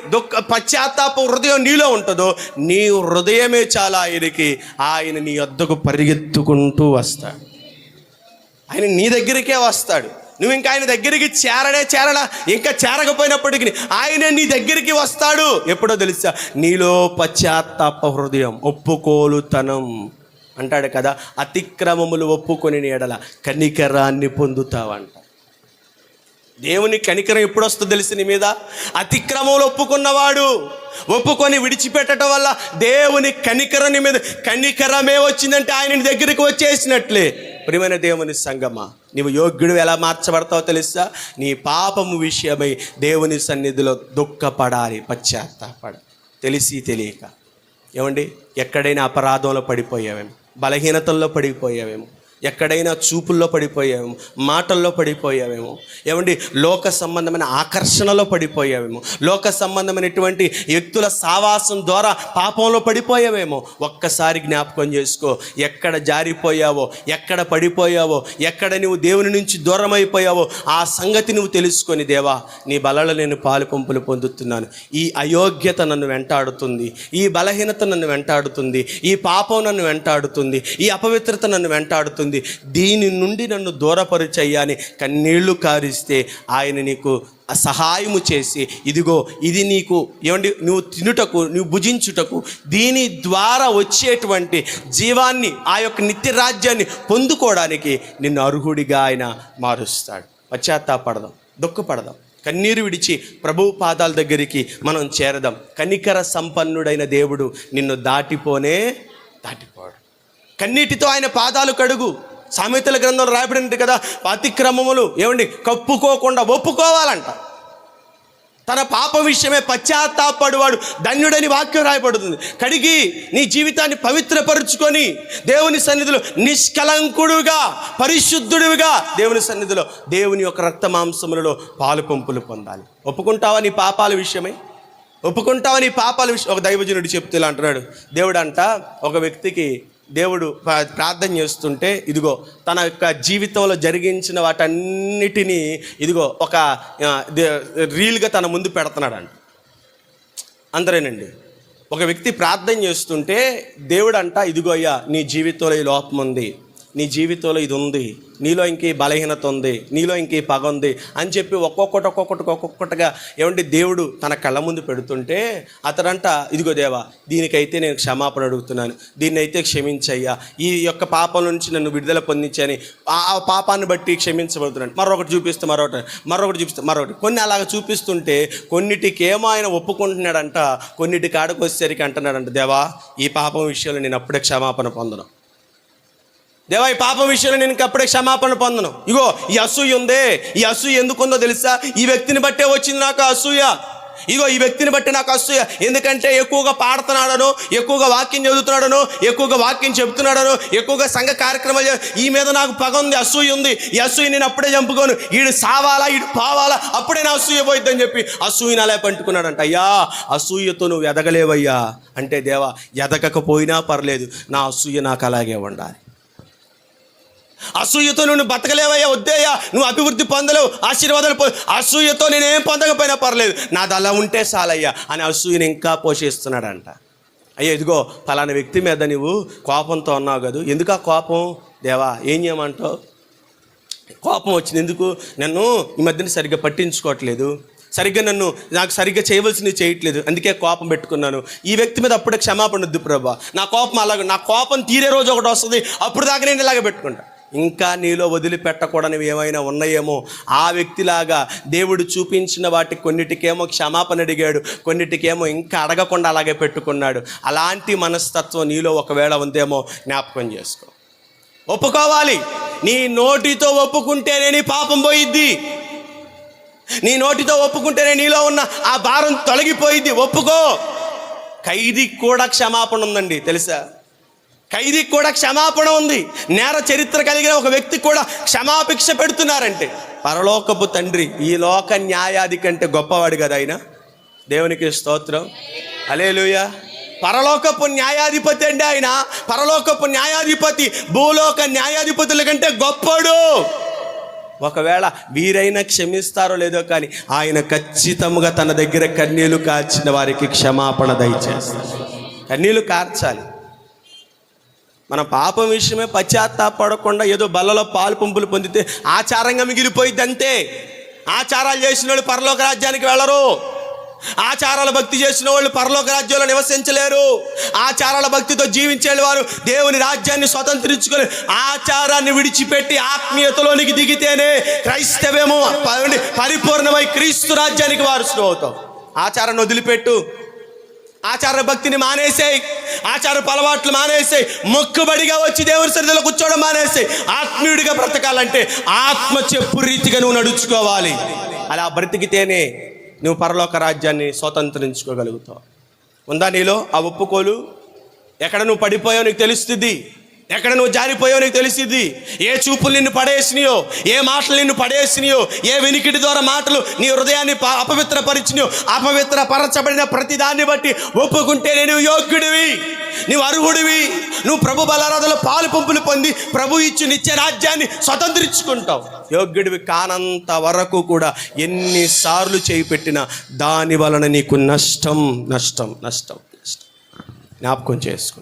A: పశ్చాత్తాప హృదయం నీలో ఉంటుందో, నీ హృదయమే చాలా ఆయనకి. ఆయన నీ వద్దకు పరిగెత్తుకుంటూ వస్తాడు. ఆయన నీ దగ్గరికే వస్తాడు. నువ్వు ఇంకా ఆయన దగ్గరికి చేరడా, ఇంకా చేరకపోయినప్పటికీ ఆయన నీ దగ్గరికి వస్తాడు. ఎప్పుడో తెలుసా? నీలో పశ్చాత్తాప హృదయం, ఒప్పుకోలుతనం అంటాడు కదా, అతిక్రమములు ఒప్పుకొని ఎడల కనికరాన్ని పొందుతావంట. దేవుని కనికరం ఎప్పుడు వస్తుందో తెలిసి నీ మీద? అతిక్రమంలో ఒప్పుకొని విడిచిపెట్టడం వల్ల దేవుని కనికరం నీ మీద, కనికరమే వచ్చిందంటే ఆయన దగ్గరికి వచ్చేసినట్లే. ప్రియమైన దేవుని సంగమా, నీవు యోగ్యుడు ఎలా మార్చబడతావో తెలుసా? నీ పాపము విషయమై దేవుని సన్నిధిలో దుఃఖపడాలి, పశ్చాత్తాపడాలి. తెలిసి తెలియక ఏమండి, ఎక్కడైనా అపరాధంలో పడిపోయావేమో, బలహీనతల్లో పడిపోయావేమో, ఎక్కడైనా చూపుల్లో పడిపోయావేమో, మాటల్లో పడిపోయావేమో, ఏమండి లోక సంబంధమైన ఆకర్షణలో పడిపోయావేమో, లోక సంబంధమైనటువంటి వ్యక్తుల సావాసం ద్వారా పాపంలో పడిపోయావేమో. ఒక్కసారి జ్ఞాపకం చేసుకో, ఎక్కడ జారిపోయావో, ఎక్కడ పడిపోయావో, ఎక్కడ నువ్వు దేవుని నుంచి దూరం అయిపోయావో ఆ సంగతి నువ్వు తెలుసుకొని, దేవా నీ బలలో నేను పాలు పంపులు పొందుతున్నాను, ఈ అయోగ్యత నన్ను వెంటాడుతుంది, ఈ బలహీనత నన్ను వెంటాడుతుంది, ఈ పాపం నన్ను వెంటాడుతుంది, ఈ అపవిత్రత నన్ను వెంటాడుతుంది, దీని నుండి నన్ను దూరపరిచయ్యా అని కన్నీళ్లు కారిస్తే ఆయన నీకు సహాయము చేసి, ఇదిగో ఇది నీకు, ఏమండి నువ్వు తినుటకు, నువ్వు భుజించుటకు, దీని ద్వారా వచ్చేటువంటి జీవాన్ని, ఆ యొక్క నిత్య రాజ్యాన్ని పొందుకోవడానికి నిన్ను అర్హుడిగా ఆయన మారుస్తాడు. పశ్చాత్తాపడదాం, దుఃఖపడదాం, కన్నీరు విడిచి ప్రభు పాదాల దగ్గరికి మనం చేరదాం. కనికర సంపన్నుడైన దేవుడు నిన్ను దాటిపోడు. కన్నీటితో ఆయన పాదాలు కడుగు. సామెతల గ్రంథంలో రాయబడింది కదా, అతిక్రమములు ఏమండి కప్పుకోకుండా ఒప్పుకోవాలంట. తన పాప విషయమే పశ్చాత్తాపడువాడు ధన్యుడని వాక్యం రాయబడుతుంది. కడిగి నీ జీవితాన్ని పవిత్రపరుచుకొని దేవుని సన్నిధిలో నిష్కలంకుడుగా, పరిశుద్ధుడివిగా దేవుని సన్నిధిలో దేవుని యొక్క రక్త మాంసములలో పాలు పంపులు పొందాలి. ఒప్పుకుంటావా నీ పాపాల విషయమై? ఒప్పుకుంటావా నీ పాపాల విషయం? ఒక దైవజనుడు చెప్తూ ఇలా అంటున్నాడు, దేవుడు అంట ఒక వ్యక్తికి దేవుడు ప్రార్థన చేస్తుంటే, ఇదిగో తన యొక్క జీవితంలో జరిగించిన వాటన్నిటినీ ఇదిగో ఒక రీల్గా తన ముందు పెడుతున్నాడంట. అందరేనండి, ఒక వ్యక్తి ప్రార్థన చేస్తుంటే దేవుడు అంట, ఇదిగో అయ్యా నీ జీవితంలో ఈ లోపం ఉంది, నీ జీవితంలో ఇది ఉంది, నీలో ఇంకే బలహీనత ఉంది, నీలో ఇంకే పగ ఉంది అని చెప్పి ఒక్కొక్కటిగా ఏమంటే దేవుడు తన కళ్ళ ముందు పెడుతుంటే అతడంట, ఇదిగో దేవా దీనికైతే నేను క్షమాపణ అడుగుతున్నాను, దీన్ని అయితే క్షమించయ్యా, ఈ యొక్క పాపం నుంచి నన్ను విడుదల పొందించని ఆ పాపాన్ని బట్టి క్షమించబడుతున్నాను. మరొకటి చూపిస్తే మరొకటి కొన్ని అలాగ చూపిస్తుంటే కొన్నిటికేమో ఆయన ఒప్పుకుంటున్నాడంట, కొన్నిటి కాడకు వచ్చేసరికి అంటున్నాడంట, దేవా ఈ పాపం విషయంలో నేను అప్పుడే క్షమాపణ పొందను, దేవా ఈ పాప విషయంలో నేను అప్పుడే క్షమాపణ పొందను. ఇగో ఈ అసూయ ఉందే, ఈ అసూయ ఎందుకుందో తెలుసా? ఈ వ్యక్తిని బట్టే వచ్చింది నాకు అసూయ. ఇగో ఈ వ్యక్తిని బట్టి నాకు అసూయ, ఎందుకంటే ఎక్కువగా పాడుతున్నాడను, ఎక్కువగా వాక్యం చదువుతున్నాడను, ఎక్కువగా వాక్యం చెబుతున్నాడను, ఎక్కువగా సంఘ కార్యక్రమాలు, ఈ మీద నాకు పగ ఉంది, అసూయ ఉంది. ఈ అసూయ నేను అప్పుడే చంపుకోను, ఈడు సావాలా, ఈడు పావాలా, అప్పుడే నా అసూయ పోయిద్దని చెప్పి అసూయని అలా పంటుకున్నాడంట. అయ్యా అసూయతో నువ్వు ఎదగలేవయ్యా అంటే, దేవా ఎదగకపోయినా పర్లేదు, నా అసూయ నాకు అలాగే ఉండాలి. అసూయతో నువ్వు బతకలేవయ్యా, వద్దేయ్యా, నువ్వు అభివృద్ధి పొందలేవు, ఆశీర్వాదాలు అసూయతో నేనేం పొందకపోయినా పర్లేదు, నాది అలా ఉంటే చాలయ్యా అని అసూయని ఇంకా పోషిస్తున్నాడంట. అయ్యా ఇదిగో ఫలానా వ్యక్తి మీద నువ్వు కోపంతో ఉన్నావు కదా, ఎందుకు ఆ కోపం? దేవా ఏం చేయమంటావు? కోపం వచ్చింది ఎందుకు? నన్ను ఈ మధ్యన సరిగ్గా పట్టించుకోవట్లేదు, సరిగ్గా నాకు సరిగ్గా చేయవలసినవి చేయట్లేదు, అందుకే కోపం పెట్టుకున్నాను. ఈ వ్యక్తి మీద అప్పుడే క్షమాపణ వద్దు ప్రభా, నా కోపం అలాగే, నా కోపం తీరే రోజు ఒకటి వస్తుంది, అప్పుడు దాకా నేను ఇలాగ పెట్టుకుంటా. ఇంకా నీలో వదిలిపెట్టకూడనివి ఏమైనా ఉన్నాయేమో, ఆ వ్యక్తిలాగా దేవుడు చూపించిన వాటికి కొన్నిటికేమో క్షమాపణ అడిగాడు, కొన్నిటికేమో ఇంకా అడగకుండా అలాగే పెట్టుకున్నాడు. అలాంటి మనస్తత్వం నీలో ఒకవేళ ఉందేమో జ్ఞాపకం చేసుకో. ఒప్పుకోవాలి. నీ నోటితో ఒప్పుకుంటేనే నీ పాపం పోయిద్ది, నీ నోటితో ఒప్పుకుంటేనే నీలో ఉన్న ఆ భారం తొలగిపోయిద్ది. ఒప్పుకో. ఖైదీకి కూడా క్షమాపణ ఉందండి తెలుసా? ఖైదీకి కూడా క్షమాపణ ఉంది. నేర చరిత్ర కలిగిన ఒక వ్యక్తికి కూడా క్షమాభిక్ష పెడుతున్నారంటే పరలోకపు తండ్రి ఈ లోక న్యాయాధి కంటే గొప్పవాడు కదా ఆయన. దేవునికి స్తోత్రం, హల్లెలూయా. పరలోకపు న్యాయాధిపతి అండి ఆయన. పరలోకపు న్యాయాధిపతి భూలోక న్యాయాధిపతుల కంటే గొప్పడు. ఒకవేళ వీరైనా క్షమిస్తారో లేదో కానీ ఆయన ఖచ్చితంగా తన దగ్గర కన్నీళ్లు కార్చిన వారికి క్షమాపణ దయచేస్తారు. కన్నీళ్లు కార్చాలి. మన పాపం విషయమే పశ్చాత్తాపడకుండా ఏదో బల్లలో పాలు పంపులు పొందితే ఆచారంగా మిగిలిపోయింది అంతే. ఆచారాలు చేసిన వాళ్ళు పరలోక రాజ్యానికి వెళ్ళరు. ఆచారాల భక్తి చేసిన వాళ్ళు పరలోక రాజ్యంలో నివసించలేరు. ఆచారాల భక్తితో జీవించే వారు దేవుని రాజ్యాన్ని స్వతంత్రించుకొని ఆచారాన్ని విడిచిపెట్టి ఆత్మీయతలోనికి దిగితేనే క్రైస్తవేమో పరిపూర్ణమై క్రీస్తు రాజ్యానికి వారసులు అవుతాం. ఆచారాన్ని వదిలిపెట్టు, ఆచార భక్తిని మానేసేయి, ఆచారపు అలవాట్లు మానేసేయి, మొక్కుబడిగా వచ్చి దేవుని సన్నిధిలో కూర్చోవడం మానేసేయి. ఆత్మీయుడిగా బ్రతకాలంటే ఆత్మ చెప్పు రీతిగా నువ్వు నడుచుకోవాలి. అలా బ్రతికితేనే నువ్వు పరలోక రాజ్యాన్ని స్వతంత్రించుకోగలుగుతావు. ఉందా నీలో ఆ ఒప్పుకోలు? ఎక్కడ నువ్వు పడిపోయావు నీకు తెలుస్తుంది, ఎక్కడ నువ్వు జారిపోయావు నీకు తెలుస్తుంది. ఏ చూపులు నిన్ను పడేసినాయో, ఏ మాటలు నిన్ను పడేసినాయో, ఏ వినికిడి ద్వారా మాటలు నీ హృదయాన్ని అపవిత్రపరిచినాయో, అపవిత్రపరచబడిన ప్రతిదాన్ని బట్టి ఒప్పుకుంటేనే నువ్వు యోగ్యుడివి, నువ్వు అర్హుడివి. నువ్వు ప్రభు బలారాధనలో పాలు పంపులు పొంది ప్రభు ఇచ్చి నిత్య రాజ్యాన్ని స్వతంత్రించుకుంటావు. యోగ్యుడివి కానంత వరకు కూడా ఎన్నిసార్లు చేయి పెట్టినా దాని వలన నీకు నష్టం నష్టం నష్టం నష్టం. జ్ఞాపకం చేసుకో.